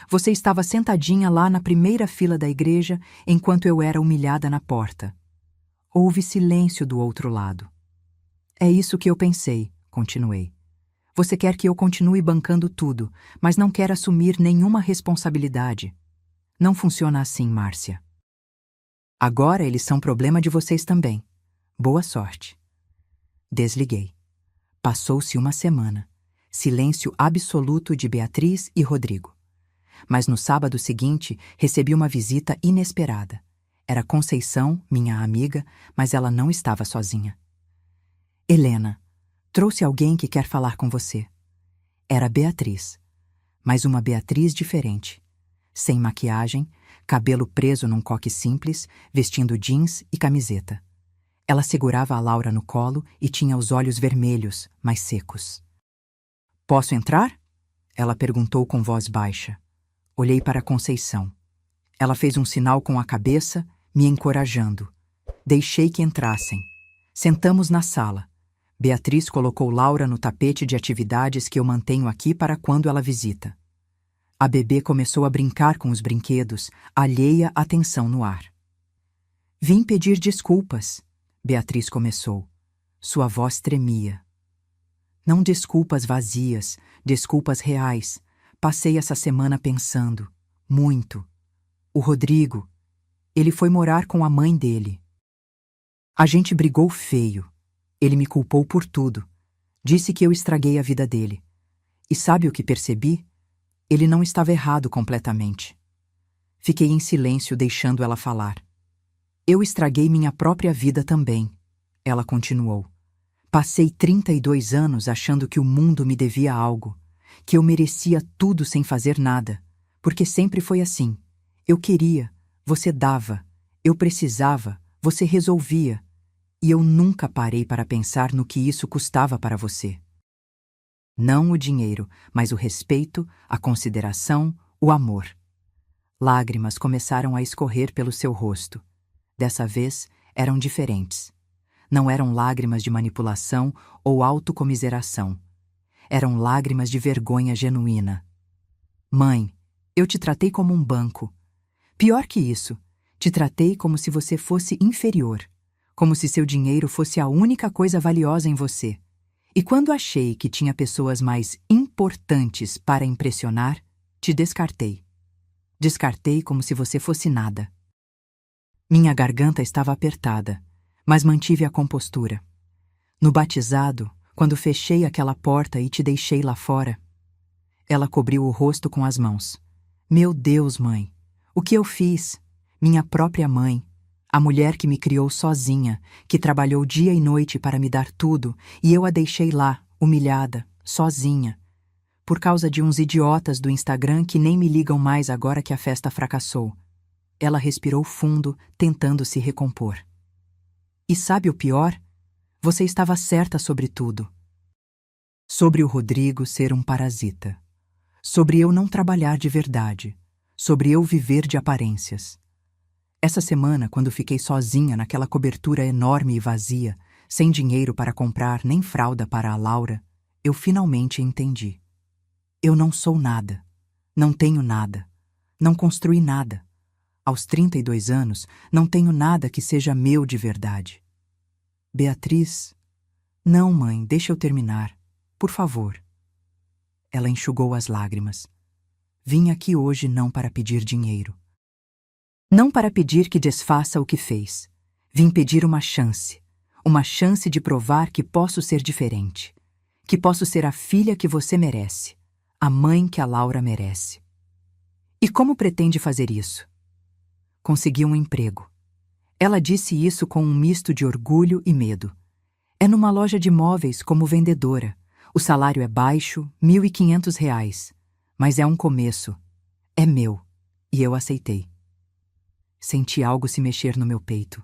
você estava sentadinha lá na primeira fila da igreja enquanto eu era humilhada na porta. Houve silêncio do outro lado. É isso que eu pensei, continuei. Você quer que eu continue bancando tudo, mas não quer assumir nenhuma responsabilidade. Não funciona assim, Márcia. Agora eles são problema de vocês também. Boa sorte. Desliguei. Passou-se uma semana. Silêncio absoluto de Beatriz e Rodrigo. Mas no sábado seguinte, recebi uma visita inesperada. Era Conceição, minha amiga, mas ela não estava sozinha. Helena, trouxe alguém que quer falar com você. Era Beatriz, mas uma Beatriz diferente. Sem maquiagem, cabelo preso num coque simples, vestindo jeans e camiseta. Ela segurava a Laura no colo e tinha os olhos vermelhos, mas secos. Posso entrar? Ela perguntou com voz baixa. Olhei para Conceição. Ela fez um sinal com a cabeça, me encorajando. Deixei que entrassem. Sentamos na sala. Beatriz colocou Laura no tapete de atividades que eu mantenho aqui para quando ela visita. A bebê começou a brincar com os brinquedos, alheia à tensão no ar. Vim pedir desculpas, Beatriz começou. Sua voz tremia. Não desculpas vazias, desculpas reais. Passei essa semana pensando. Muito. O Rodrigo. Ele foi morar com a mãe dele. A gente brigou feio. Ele me culpou por tudo. Disse que eu estraguei a vida dele. E sabe o que percebi? Ele não estava errado completamente. Fiquei em silêncio deixando ela falar. Eu estraguei minha própria vida também, ela continuou. Passei 32 anos achando que o mundo me devia algo, que eu merecia tudo sem fazer nada, porque sempre foi assim. Eu queria, você dava, eu precisava, você resolvia, e eu nunca parei para pensar no que isso custava para você. Não o dinheiro, mas o respeito, a consideração, o amor. Lágrimas começaram a escorrer pelo seu rosto. Dessa vez, eram diferentes. Não eram lágrimas de manipulação ou autocomiseração. Eram lágrimas de vergonha genuína. Mãe, eu te tratei como um banco. Pior que isso, te tratei como se você fosse inferior, como se seu dinheiro fosse a única coisa valiosa em você. E quando achei que tinha pessoas mais importantes para impressionar, te descartei. Descartei como se você fosse nada. Minha garganta estava apertada, mas mantive a compostura. No batizado, quando fechei aquela porta e te deixei lá fora, ela cobriu o rosto com as mãos. Meu Deus, mãe, o que eu fiz? Minha própria mãe, a mulher que me criou sozinha, que trabalhou dia e noite para me dar tudo, e eu a deixei lá, humilhada, sozinha, por causa de uns idiotas do Instagram que nem me ligam mais agora que a festa fracassou. Ela respirou fundo, tentando se recompor. E sabe o pior? Você estava certa sobre tudo. Sobre o Rodrigo ser um parasita. Sobre eu não trabalhar de verdade. Sobre eu viver de aparências. Essa semana, quando fiquei sozinha naquela cobertura enorme e vazia, sem dinheiro para comprar nem fralda para a Laura, eu finalmente entendi. Eu não sou nada. Não tenho nada. Não construí nada. Aos 32 anos, não tenho nada que seja meu de verdade. Beatriz... Não, mãe, deixa eu terminar. Por favor. Ela enxugou as lágrimas. Vim aqui hoje não para pedir dinheiro. Não para pedir que desfaça o que fez. Vim pedir uma chance de provar que posso ser diferente, que posso ser a filha que você merece, a mãe que a Laura merece. E como pretende fazer isso? Consegui um emprego. Ela disse isso com um misto de orgulho e medo. É numa loja de móveis como vendedora. O salário é baixo, R$ 1.500, mas é um começo. É meu, e eu aceitei. Senti algo se mexer no meu peito.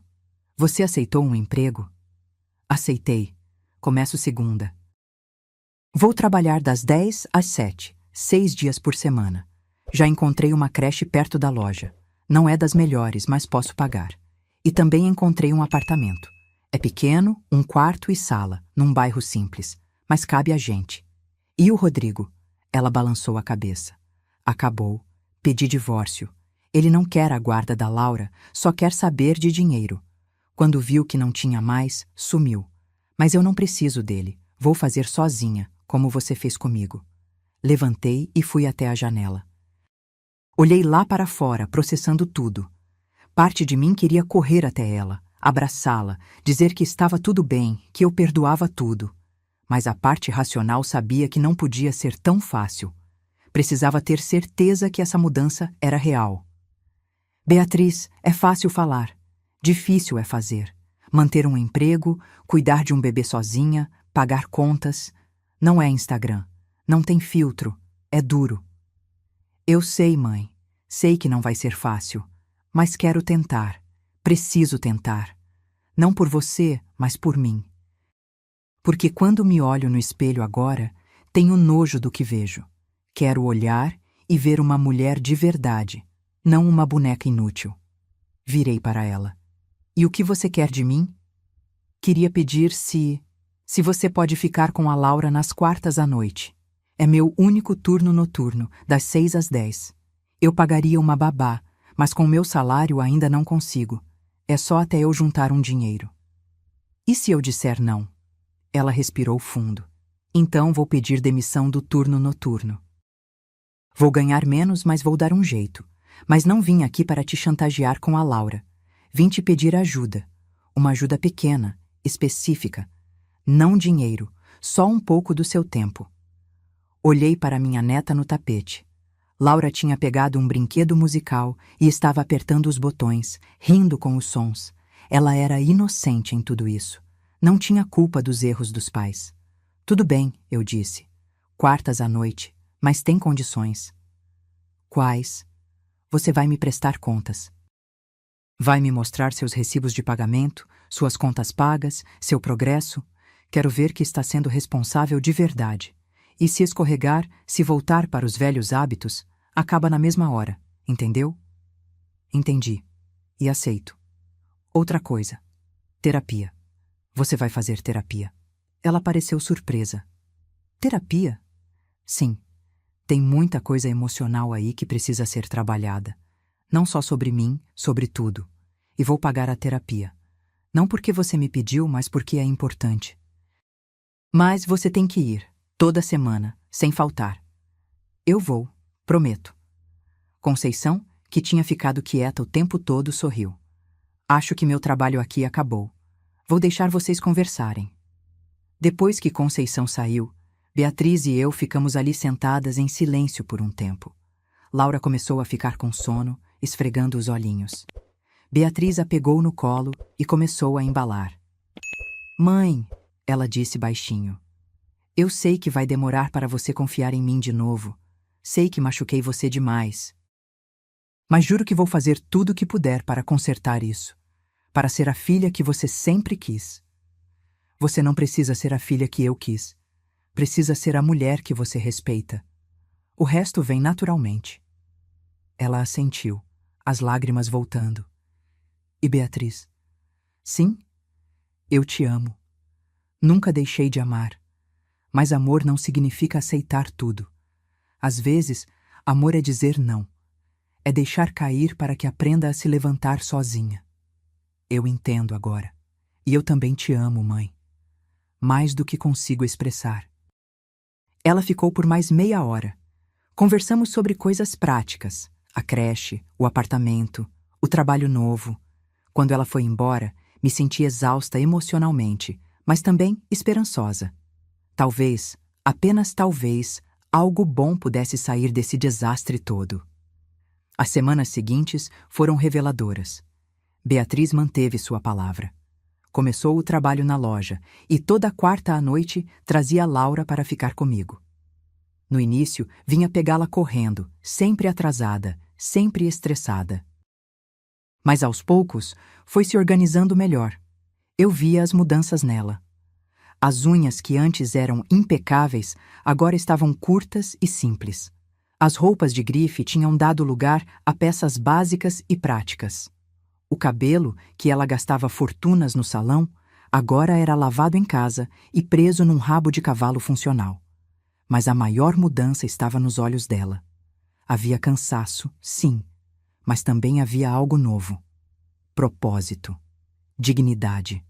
Você aceitou um emprego? Aceitei. Começo segunda. Vou trabalhar das 10 às 7, 6 dias por semana. Já encontrei uma creche perto da loja. Não é das melhores, mas posso pagar. E também encontrei um apartamento. É pequeno, 1 quarto e sala, num bairro simples, mas cabe a gente. E o Rodrigo? Ela balançou a cabeça. Acabou. Pedi divórcio. Ele não quer a guarda da Laura, só quer saber de dinheiro. Quando viu que não tinha mais, sumiu. Mas eu não preciso dele. Vou fazer sozinha, como você fez comigo. Levantei e fui até a janela. Olhei lá para fora, processando tudo. Parte de mim queria correr até ela, abraçá-la, dizer que estava tudo bem, que eu perdoava tudo. Mas a parte racional sabia que não podia ser tão fácil. Precisava ter certeza que essa mudança era real. Beatriz, é fácil falar. Difícil é fazer. Manter um emprego, cuidar de um bebê sozinha, pagar contas. Não é Instagram. Não tem filtro. É duro. Eu sei, mãe. Sei que não vai ser fácil. Mas quero tentar. Preciso tentar. Não por você, mas por mim. Porque quando me olho no espelho agora, Tenho nojo do que vejo. Quero olhar e ver uma mulher de verdade, não uma boneca inútil. Virei para ela. E o que você quer de mim? Queria pedir se você pode ficar com a Laura nas quartas à noite. É meu único turno noturno, das 6 às 10. Eu pagaria uma babá, mas com meu salário ainda não consigo. É só até eu juntar um dinheiro. E se eu disser não? Ela respirou fundo. Então vou pedir demissão do turno noturno. Vou ganhar menos, mas vou dar um jeito. Mas não vim aqui para te chantagear com a Laura. Vim te pedir ajuda. Uma ajuda pequena, específica. Não dinheiro, só um pouco do seu tempo. Olhei para minha neta no tapete. Laura tinha pegado um brinquedo musical e estava apertando os botões, rindo com os sons. Ela era inocente em tudo isso. Não tinha culpa dos erros dos pais. Tudo bem, eu disse. Quartas à noite, mas tem condições. Quais? Você vai me prestar contas. Vai me mostrar seus recibos de pagamento, suas contas pagas, seu progresso. Quero ver que está sendo responsável de verdade. E se escorregar, se voltar para os velhos hábitos, acaba na mesma hora, entendeu? Entendi. E aceito. Outra coisa. Terapia. Você vai fazer terapia. Ela pareceu surpresa. Terapia? Sim. Tem muita coisa emocional aí que precisa ser trabalhada. Não só sobre mim, sobre tudo. E vou pagar a terapia. Não porque você me pediu, mas porque é importante. Mas você tem que ir, toda semana, sem faltar. Eu vou, prometo. Conceição, que tinha ficado quieta o tempo todo, sorriu. Acho que meu trabalho aqui acabou. Vou deixar vocês conversarem. Depois que Conceição saiu, Beatriz e eu ficamos ali sentadas em silêncio por um tempo. Laura começou a ficar com sono, esfregando os olhinhos. Beatriz a pegou no colo e começou a embalar. Mãe, ela disse baixinho. Eu sei que vai demorar para você confiar em mim de novo. Sei que machuquei você demais. Mas juro que vou fazer tudo o que puder para consertar isso. Para ser a filha que você sempre quis. Você não precisa ser a filha que eu quis. Precisa ser a mulher que você respeita. O resto vem naturalmente. Ela assentiu, as lágrimas voltando. E Beatriz? Sim, eu te amo. Nunca deixei de amar. Mas amor não significa aceitar tudo. Às vezes, amor é dizer não. É deixar cair para que aprenda a se levantar sozinha. Eu entendo agora. E eu também te amo, mãe. Mais do que consigo expressar. Ela ficou por mais meia hora. Conversamos sobre coisas práticas. A creche, o apartamento, o trabalho novo. Quando ela foi embora, me senti exausta emocionalmente, mas também esperançosa. Talvez, apenas talvez, algo bom pudesse sair desse desastre todo. As semanas seguintes foram reveladoras. Beatriz manteve sua palavra. Começou o trabalho na loja e toda quarta à noite trazia Laura para ficar comigo. No início, vinha pegá-la correndo, sempre atrasada, sempre estressada. Mas aos poucos, foi se organizando melhor. Eu via as mudanças nela. As unhas que antes eram impecáveis, agora estavam curtas e simples. As roupas de grife tinham dado lugar a peças básicas e práticas. O cabelo, que ela gastava fortunas no salão, agora era lavado em casa e preso num rabo de cavalo funcional. Mas a maior mudança estava nos olhos dela. Havia cansaço, sim, mas também havia algo novo. Propósito. Dignidade.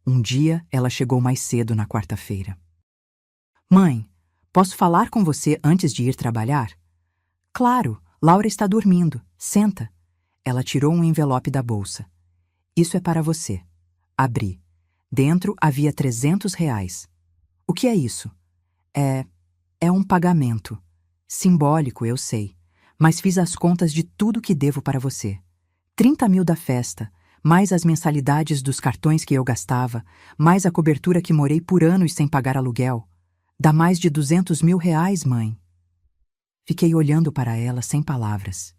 Um dia ela chegou mais cedo na quarta-feira. Mãe, posso falar com você antes de ir trabalhar? Claro, Laura está dormindo. Senta. Ela tirou um envelope da bolsa. Isso é para você. Abri. Dentro havia R$ 300. O que é isso? É um pagamento. Simbólico, eu sei. Mas fiz as contas de tudo que devo para você. 30 mil da festa, mais as mensalidades dos cartões que eu gastava, mais a cobertura que morei por anos sem pagar aluguel. Dá mais de R$ 200 mil, mãe. Fiquei olhando para ela sem palavras.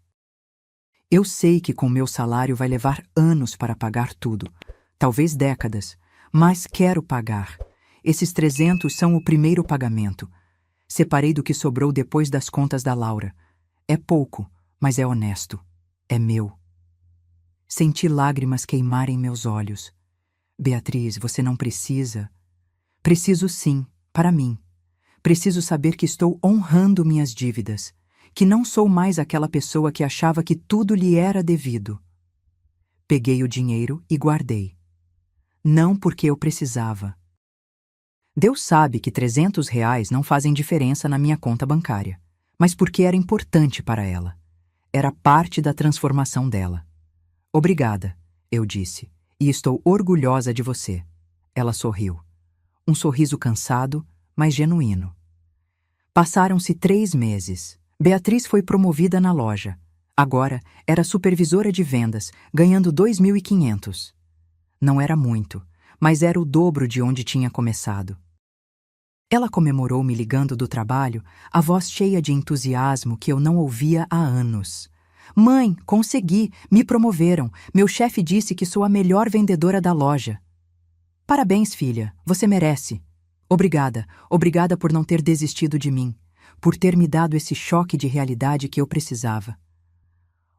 Eu sei que com meu salário vai levar anos para pagar tudo, talvez décadas, mas quero pagar. Esses 300 são o primeiro pagamento. Separei do que sobrou depois das contas da Laura. É pouco, mas é honesto. É meu. Senti lágrimas queimarem meus olhos. Beatriz, você não precisa. Preciso sim, para mim. Preciso saber que estou honrando minhas dívidas, que não sou mais aquela pessoa que achava que tudo lhe era devido. Peguei o dinheiro e guardei. Não porque eu precisava. Deus sabe que R$ 300 não fazem diferença na minha conta bancária, mas porque era importante para ela. Era parte da transformação dela. Obrigada, eu disse, e estou orgulhosa de você. Ela sorriu. Um sorriso cansado, mas genuíno. Passaram-se 3 meses. Beatriz foi promovida na loja. Agora era supervisora de vendas, ganhando 2.500. Não era muito, mas era o dobro de onde tinha começado. Ela comemorou me ligando do trabalho, a voz cheia de entusiasmo que eu não ouvia há anos. Mãe, consegui, me promoveram. Meu chefe disse que sou a melhor vendedora da loja. Parabéns, filha, você merece. Obrigada, obrigada por não ter desistido de mim, por ter me dado esse choque de realidade que eu precisava.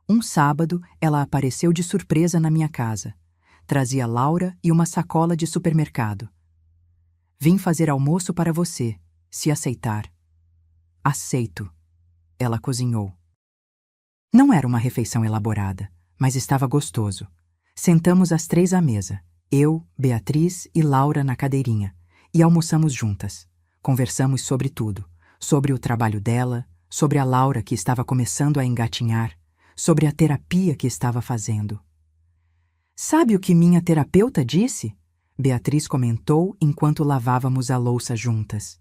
Um sábado, ela apareceu de surpresa na minha casa. Trazia Laura e uma sacola de supermercado. Vim fazer almoço para você, se aceitar. Aceito. Ela cozinhou. Não era uma refeição elaborada, mas estava gostoso. Sentamos as 3 à mesa, eu, Beatriz e Laura na cadeirinha, e almoçamos juntas. Conversamos sobre tudo, sobre o trabalho dela, sobre a Laura que estava começando a engatinhar, sobre a terapia que estava fazendo. Sabe o que minha terapeuta disse? Beatriz comentou enquanto lavávamos a louça juntas.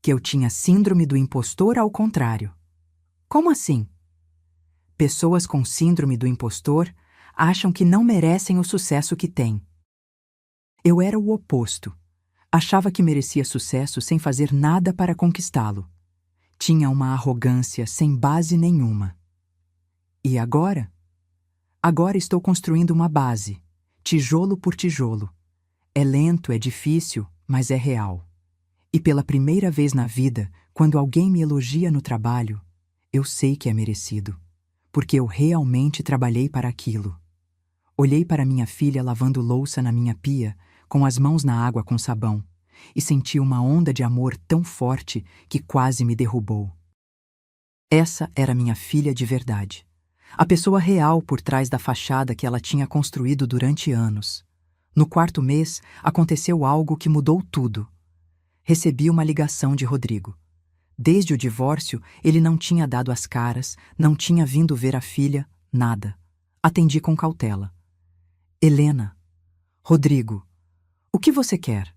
Que eu tinha síndrome do impostor ao contrário. Como assim? Pessoas com síndrome do impostor acham que não merecem o sucesso que têm. Eu era o oposto. Achava que merecia sucesso sem fazer nada para conquistá-lo. Tinha uma arrogância sem base nenhuma. E agora? Agora estou construindo uma base, tijolo por tijolo. É lento, é difícil, mas é real. E pela primeira vez na vida, quando alguém me elogia no trabalho, eu sei que é merecido. Porque eu realmente trabalhei para aquilo. Olhei para minha filha lavando louça na minha pia, com as mãos na água com sabão, e senti uma onda de amor tão forte que quase me derrubou. Essa era minha filha de verdade. A pessoa real por trás da fachada que ela tinha construído durante anos. No 4º mês, aconteceu algo que mudou tudo. Recebi uma ligação de Rodrigo. Desde o divórcio, ele não tinha dado as caras, não tinha vindo ver a filha, nada. Atendi com cautela. Helena. Rodrigo. O que você quer?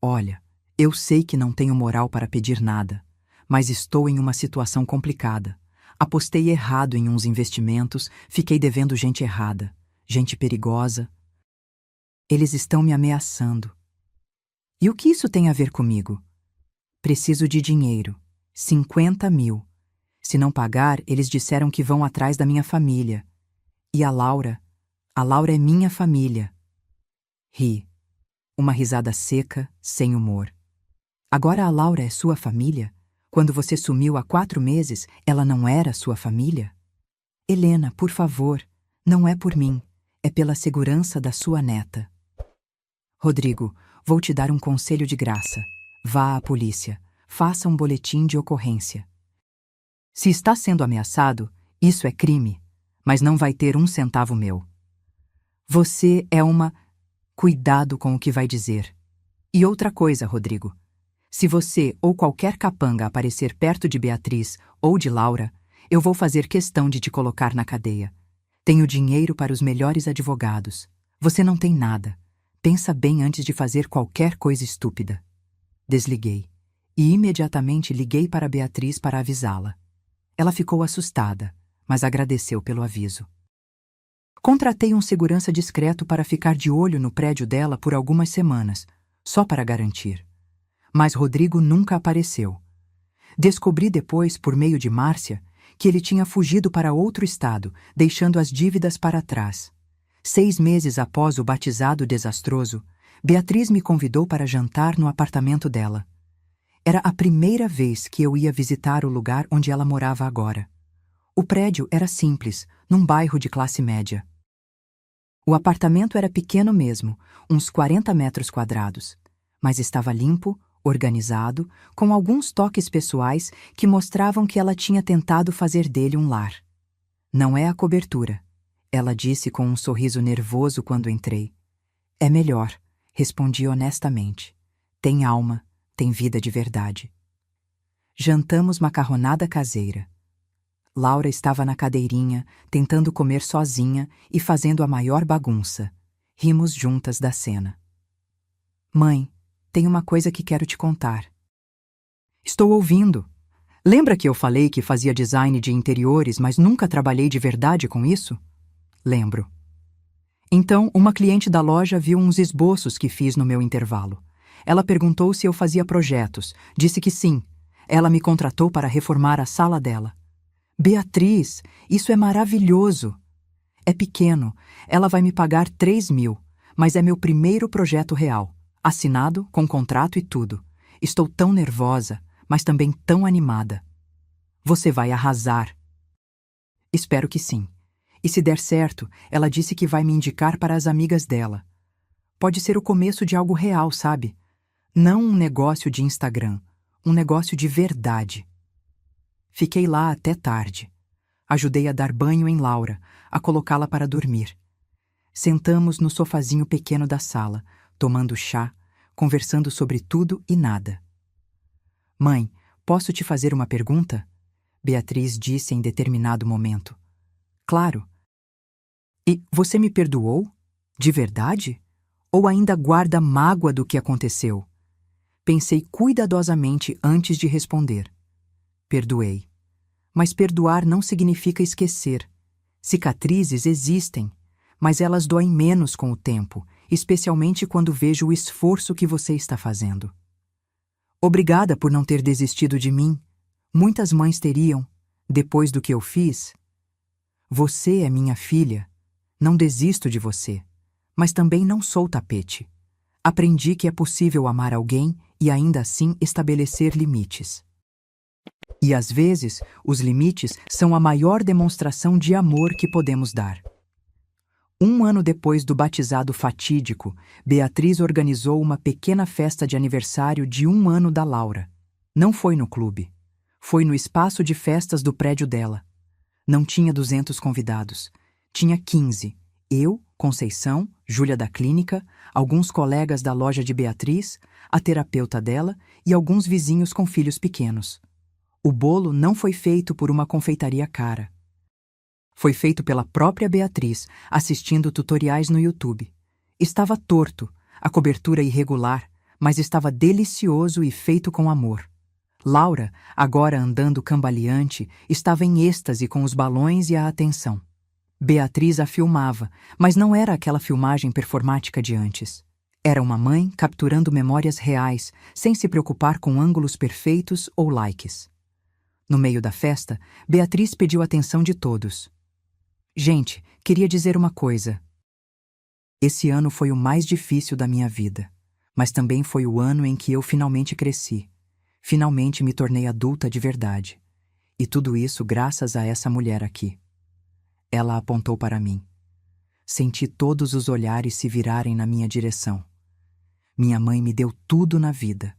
Olha, eu sei que não tenho moral para pedir nada, mas estou em uma situação complicada. Apostei errado em uns investimentos, fiquei devendo gente errada, gente perigosa. Eles estão me ameaçando. E o que isso tem a ver comigo? Preciso de dinheiro. 50 mil. Se não pagar, eles disseram que vão atrás da minha família. E a Laura? A Laura é minha família. Ri. Uma risada seca, sem humor. Agora a Laura é sua família? Quando você sumiu há 4 meses, ela não era sua família? Helena, por favor, não é por mim. É pela segurança da sua neta. Rodrigo, vou te dar um conselho de graça. Vá à polícia. Faça um boletim de ocorrência. Se está sendo ameaçado, isso é crime, mas não vai ter 1 centavo meu. Você é uma... Cuidado com o que vai dizer. E outra coisa, Rodrigo. Se você ou qualquer capanga aparecer perto de Beatriz ou de Laura, eu vou fazer questão de te colocar na cadeia. Tenho dinheiro para os melhores advogados. Você não tem nada. Pensa bem antes de fazer qualquer coisa estúpida. Desliguei. E imediatamente liguei para Beatriz para avisá-la. Ela ficou assustada, mas agradeceu pelo aviso. Contratei um segurança discreto para ficar de olho no prédio dela por algumas semanas, só para garantir. Mas Rodrigo nunca apareceu. Descobri depois, por meio de Márcia, que ele tinha fugido para outro estado, deixando as dívidas para trás. 6 meses após o batizado desastroso, Beatriz me convidou para jantar no apartamento dela. Era a primeira vez que eu ia visitar o lugar onde ela morava agora. O prédio era simples, num bairro de classe média. O apartamento era pequeno mesmo, uns 40 metros quadrados, mas estava limpo, organizado, com alguns toques pessoais que mostravam que ela tinha tentado fazer dele um lar. Não é a cobertura, ela disse com um sorriso nervoso quando entrei. É melhor, respondi honestamente. Tem alma, tem vida de verdade. Jantamos macarronada caseira. Laura estava na cadeirinha, tentando comer sozinha e fazendo a maior bagunça. Rimos juntas da cena. Mãe, tem uma coisa que quero te contar. Estou ouvindo. Lembra que eu falei que fazia design de interiores, mas nunca trabalhei de verdade com isso? Lembro. Então, uma cliente da loja viu uns esboços que fiz no meu intervalo. Ela perguntou se eu fazia projetos. Disse que sim. Ela me contratou para reformar a sala dela. Beatriz, isso é maravilhoso. É pequeno, ela vai me pagar 3.000, mas é meu primeiro projeto real, assinado, com contrato e tudo. Estou tão nervosa, mas também tão animada. Você vai arrasar. Espero que sim. E se der certo, ela disse que vai me indicar para as amigas dela. Pode ser o começo de algo real, sabe? Não um negócio de Instagram, um negócio de verdade. Fiquei lá até tarde. Ajudei a dar banho em Laura, a colocá-la para dormir. Sentamos no sofazinho pequeno da sala, tomando chá, conversando sobre tudo e nada. Mãe, posso te fazer uma pergunta? Beatriz disse em determinado momento. Claro. E você me perdoou? De verdade? Ou ainda guarda mágoa do que aconteceu? Pensei cuidadosamente antes de responder. Perdoei. Mas perdoar não significa esquecer. Cicatrizes existem, mas elas doem menos com o tempo, especialmente quando vejo o esforço que você está fazendo. Obrigada por não ter desistido de mim. Muitas mães teriam, depois do que eu fiz. Você é minha filha. Não desisto de você, mas também não sou tapete. Aprendi que é possível amar alguém e ainda assim estabelecer limites. E às vezes, os limites são a maior demonstração de amor que podemos dar. 1 ano depois do batizado fatídico, Beatriz organizou uma pequena festa de aniversário de 1 ano da Laura. Não foi no clube. Foi no espaço de festas do prédio dela. Não tinha 200 convidados. Tinha 15. Eu, Conceição, Júlia da clínica, alguns colegas da loja de Beatriz, a terapeuta dela e alguns vizinhos com filhos pequenos. O bolo não foi feito por uma confeitaria cara. Foi feito pela própria Beatriz, assistindo tutoriais no YouTube. Estava torto, a cobertura irregular, mas estava delicioso e feito com amor. Laura, agora andando cambaleante, estava em êxtase com os balões e a atenção. Beatriz a filmava, mas não era aquela filmagem performática de antes. Era uma mãe capturando memórias reais, sem se preocupar com ângulos perfeitos ou likes. No meio da festa, Beatriz pediu a atenção de todos. Gente, queria dizer uma coisa. Esse ano foi o mais difícil da minha vida, mas também foi o ano em que eu finalmente cresci. Finalmente me tornei adulta de verdade. E tudo isso graças a essa mulher aqui. Ela apontou para mim. Senti todos os olhares se virarem na minha direção. Minha mãe me deu tudo na vida.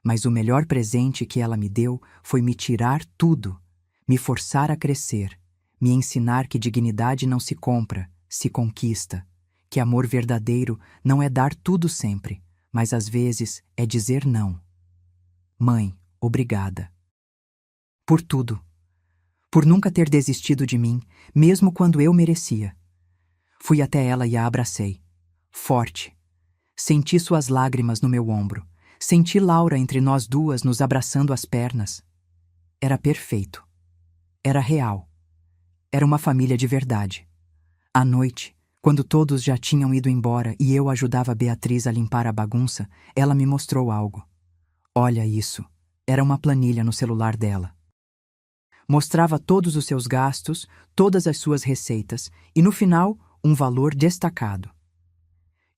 Mas o melhor presente que ela me deu foi me tirar tudo, me forçar a crescer, me ensinar que dignidade não se compra, se conquista, que amor verdadeiro não é dar tudo sempre, mas às vezes é dizer não. Mãe, obrigada. Por tudo. Por nunca ter desistido de mim, mesmo quando eu merecia. Fui até ela e a abracei. Forte. Senti suas lágrimas no meu ombro. Senti Laura entre nós duas nos abraçando as pernas. Era perfeito. Era real. Era uma família de verdade. À noite, quando todos já tinham ido embora e eu ajudava Beatriz a limpar a bagunça, ela me mostrou algo. Olha isso. Era uma planilha no celular dela. Mostrava todos os seus gastos, todas as suas receitas e, no final, um valor destacado.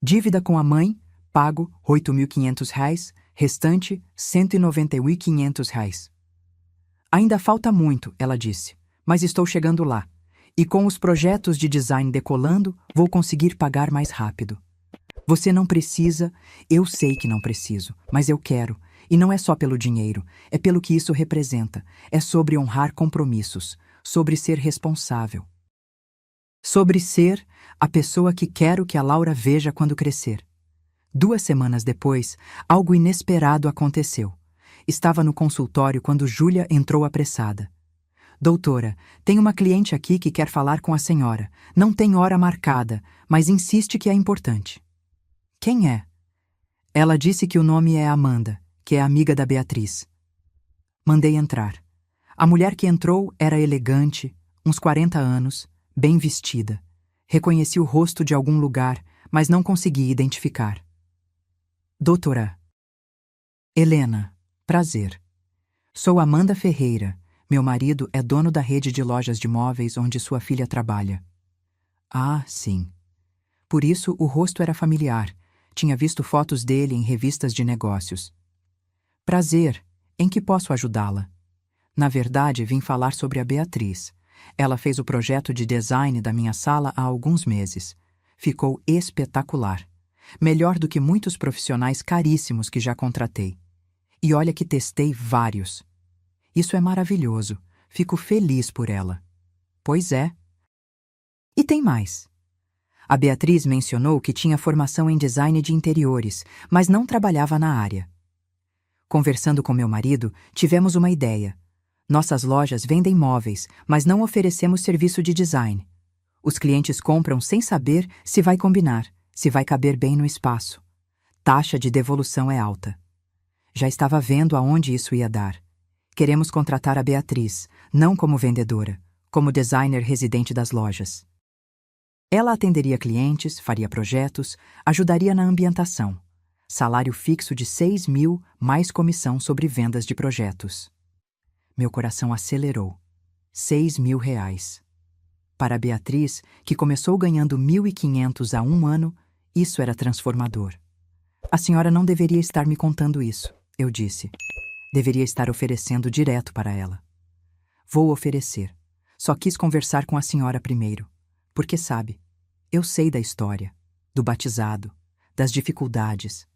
Dívida com a mãe, pago R$ 8.500, Restante, R$ 191.500. Ainda falta muito, ela disse, mas estou chegando lá. E com os projetos de design decolando, vou conseguir pagar mais rápido. Você não precisa, eu sei que não preciso, mas eu quero. E não é só pelo dinheiro, é pelo que isso representa. É sobre honrar compromissos, sobre ser responsável. Sobre ser a pessoa que quero que a Laura veja quando crescer. 2 semanas depois, algo inesperado aconteceu. Estava no consultório quando Júlia entrou apressada. Doutora, tem uma cliente aqui que quer falar com a senhora. Não tem hora marcada, mas insiste que é importante. Quem é? Ela disse que o nome é Amanda, que é amiga da Beatriz. Mandei entrar. A mulher que entrou era elegante, uns 40 anos, bem vestida. Reconheci o rosto de algum lugar, mas não consegui identificar. Doutora. Helena, prazer. Sou Amanda Ferreira. Meu marido é dono da rede de lojas de móveis onde sua filha trabalha. Ah, sim. Por isso o rosto era familiar. Tinha visto fotos dele em revistas de negócios. Prazer. Em que posso ajudá-la? Na verdade, vim falar sobre a Beatriz. Ela fez o projeto de design da minha sala há alguns meses. Ficou espetacular. Melhor do que muitos profissionais caríssimos que já contratei. E olha que testei vários. Isso é maravilhoso. Fico feliz por ela. Pois é. E tem mais. A Beatriz mencionou que tinha formação em design de interiores, mas não trabalhava na área. Conversando com meu marido, tivemos uma ideia. Nossas lojas vendem móveis, mas não oferecemos serviço de design. Os clientes compram sem saber se vai combinar, se vai caber bem no espaço. Taxa de devolução é alta. Já estava vendo aonde isso ia dar. Queremos contratar a Beatriz, não como vendedora, como designer residente das lojas. Ela atenderia clientes, faria projetos, ajudaria na ambientação. Salário fixo de 6.000, mais comissão sobre vendas de projetos. Meu coração acelerou. R$ 6.000. Para a Beatriz, que começou ganhando 1.500 há um ano, isso era transformador. A senhora não deveria estar me contando isso, eu disse. Deveria estar oferecendo direto para ela. Vou oferecer. Só quis conversar com a senhora primeiro. Porque sabe, eu sei da história, do batizado, das dificuldades.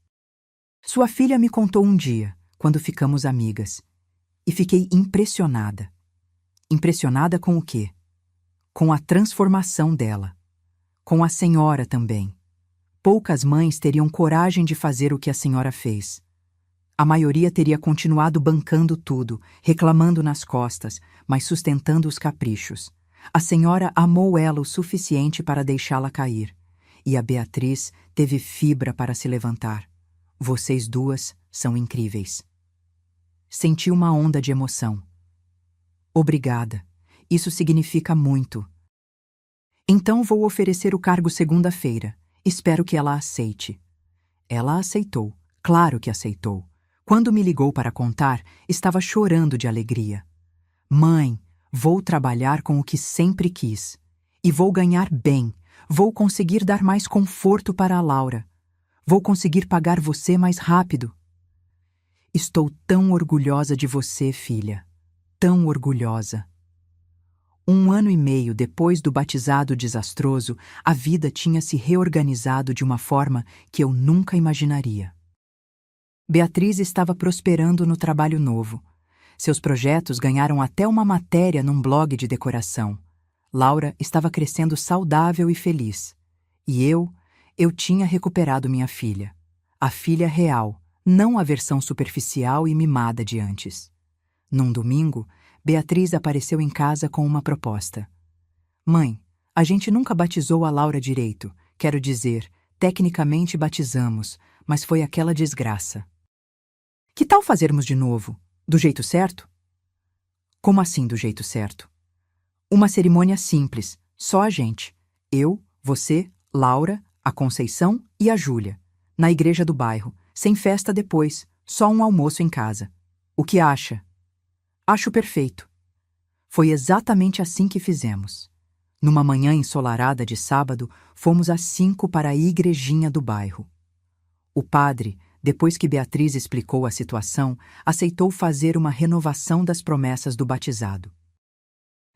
Sua filha me contou um dia, quando ficamos amigas, e fiquei impressionada. Impressionada com o quê? Com a transformação dela. Com a senhora também. Poucas mães teriam coragem de fazer o que a senhora fez. A maioria teria continuado bancando tudo, reclamando nas costas, mas sustentando os caprichos. A senhora amou ela o suficiente para deixá-la cair. E a Beatriz teve fibra para se levantar. Vocês duas são incríveis. Senti uma onda de emoção. Obrigada. Isso significa muito. Então vou oferecer o cargo segunda-feira. Espero que ela aceite. Ela aceitou. Claro que aceitou. Quando me ligou para contar, estava chorando de alegria. Mãe, vou trabalhar com o que sempre quis. E vou ganhar bem. Vou conseguir dar mais conforto para a Laura. Vou conseguir pagar você mais rápido. Estou tão orgulhosa de você, filha. Tão orgulhosa. 1 ano e meio depois do batizado desastroso, a vida tinha se reorganizado de uma forma que eu nunca imaginaria. Beatriz estava prosperando no trabalho novo. Seus projetos ganharam até uma matéria num blog de decoração. Laura estava crescendo saudável e feliz. E eu tinha recuperado minha filha. A filha real, não a versão superficial e mimada de antes. Num domingo, Beatriz apareceu em casa com uma proposta. Mãe, a gente nunca batizou a Laura direito. Quero dizer, tecnicamente batizamos, mas foi aquela desgraça. Que tal fazermos de novo? Do jeito certo? Como assim do jeito certo? Uma cerimônia simples, só a gente. Eu, você, Laura, a Conceição e a Júlia. Na igreja do bairro, sem festa depois, só um almoço em casa. O que acha? Acho perfeito. Foi exatamente assim que fizemos. Numa manhã ensolarada de sábado, fomos às 5 para a igrejinha do bairro. O padre, Depois que Beatriz explicou a situação, aceitou fazer uma renovação das promessas do batizado.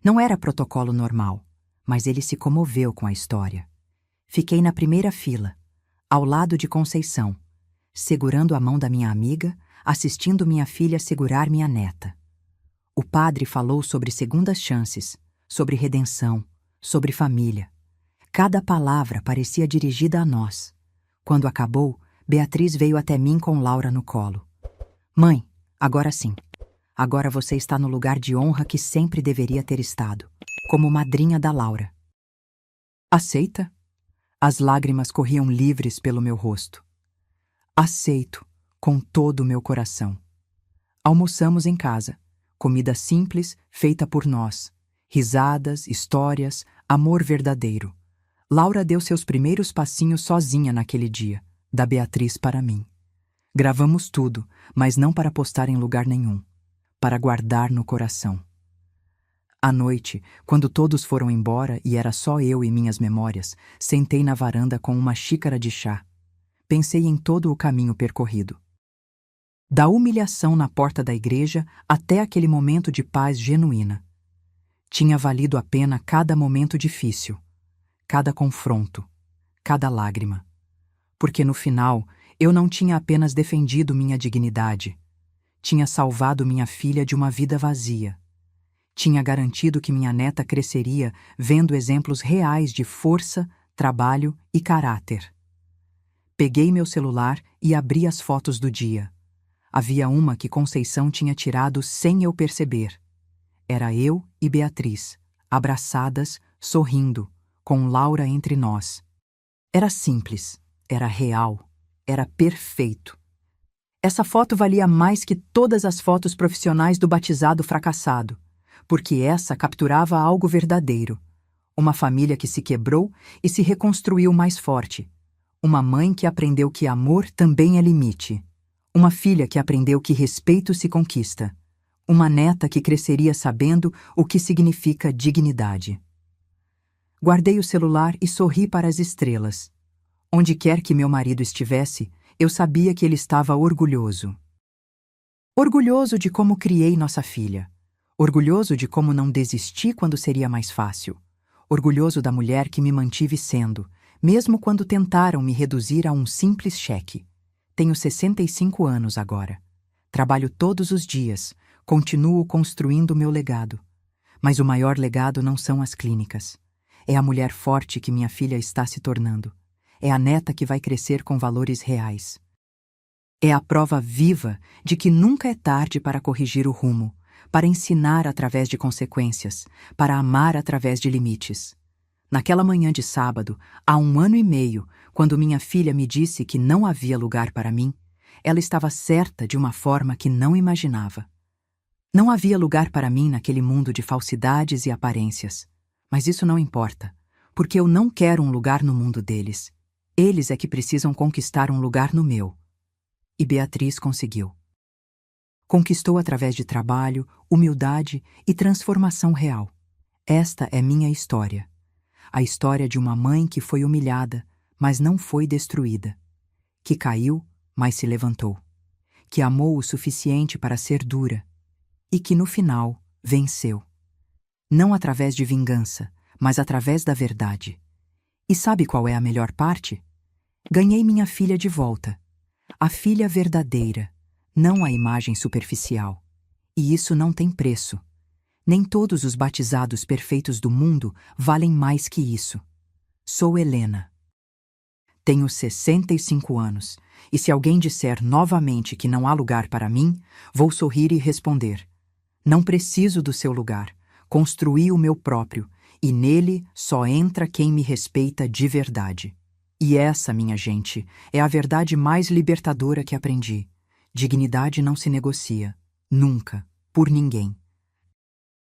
Não era protocolo normal, mas ele se comoveu com a história. Fiquei na primeira fila, ao lado de Conceição, segurando a mão da minha amiga, assistindo minha filha segurar minha neta. O padre falou sobre segundas chances, sobre redenção, sobre família. Cada palavra parecia dirigida a nós. Quando acabou, Beatriz veio até mim com Laura no colo. Mãe, agora sim. Agora você está no lugar de honra que sempre deveria ter estado, como madrinha da Laura. Aceita? As lágrimas corriam livres pelo meu rosto. Aceito, com todo o meu coração. Almoçamos em casa. Comida simples, feita por nós. Risadas, histórias, amor verdadeiro. Laura deu seus primeiros passinhos sozinha naquele dia, da Beatriz para mim. Gravamos tudo, mas não para postar em lugar nenhum. Para guardar no coração. À noite, quando todos foram embora e era só eu e minhas memórias, sentei na varanda com uma xícara de chá. Pensei em todo o caminho percorrido. Da humilhação na porta da igreja até aquele momento de paz genuína. Tinha valido a pena cada momento difícil, cada confronto, cada lágrima. Porque no final, eu não tinha apenas defendido minha dignidade, tinha salvado minha filha de uma vida vazia. Tinha garantido que minha neta cresceria vendo exemplos reais de força, trabalho e caráter. Peguei meu celular e abri as fotos do dia. Havia uma que Conceição tinha tirado sem eu perceber. Era eu e Beatriz, abraçadas, sorrindo, com Laura entre nós. Era simples, era real, era perfeito. Essa foto valia mais que todas as fotos profissionais do batizado fracassado, porque essa capturava algo verdadeiro. Uma família que se quebrou e se reconstruiu mais forte. Uma mãe que aprendeu que amor também é limite. Uma filha que aprendeu que respeito se conquista. Uma neta que cresceria sabendo o que significa dignidade. Guardei o celular e sorri para as estrelas. Onde quer que meu marido estivesse, eu sabia que ele estava orgulhoso. Orgulhoso de como criei nossa filha. Orgulhoso de como não desisti quando seria mais fácil. Orgulhoso da mulher que me mantive sendo, mesmo quando tentaram me reduzir a um simples cheque. Tenho 65 anos agora. Trabalho todos os dias, continuo construindo meu legado. Mas o maior legado não são as clínicas. É a mulher forte que minha filha está se tornando. É a neta que vai crescer com valores reais. É a prova viva de que nunca é tarde para corrigir o rumo, para ensinar através de consequências, para amar através de limites. Naquela manhã de sábado, há 1 ano e meio, quando minha filha me disse que não havia lugar para mim, ela estava certa de uma forma que não imaginava. Não havia lugar para mim naquele mundo de falsidades e aparências. Mas isso não importa, porque eu não quero um lugar no mundo deles. Eles é que precisam conquistar um lugar no meu. E Beatriz conseguiu. Conquistou através de trabalho, humildade e transformação real. Esta é minha história. A história de uma mãe que foi humilhada, mas não foi destruída. Que caiu, mas se levantou. Que amou o suficiente para ser dura. E que no final venceu. Não através de vingança, mas através da verdade. E sabe qual é a melhor parte? Ganhei minha filha de volta. A filha verdadeira, não a imagem superficial. E isso não tem preço. Nem todos os batizados perfeitos do mundo valem mais que isso. Sou Helena. Tenho 65 anos, e se alguém disser novamente que não há lugar para mim, vou sorrir e responder: não preciso do seu lugar, construí o meu próprio, e nele só entra quem me respeita de verdade. E essa, minha gente, é a verdade mais libertadora que aprendi. Dignidade não se negocia, nunca, por ninguém.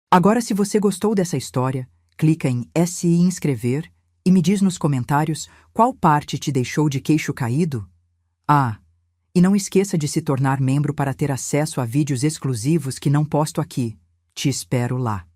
Agora, se você gostou dessa história, clica em se inscrever e me diz nos comentários qual parte te deixou de queixo caído. Ah, e não esqueça de se tornar membro para ter acesso a vídeos exclusivos que não posto aqui. Te espero lá.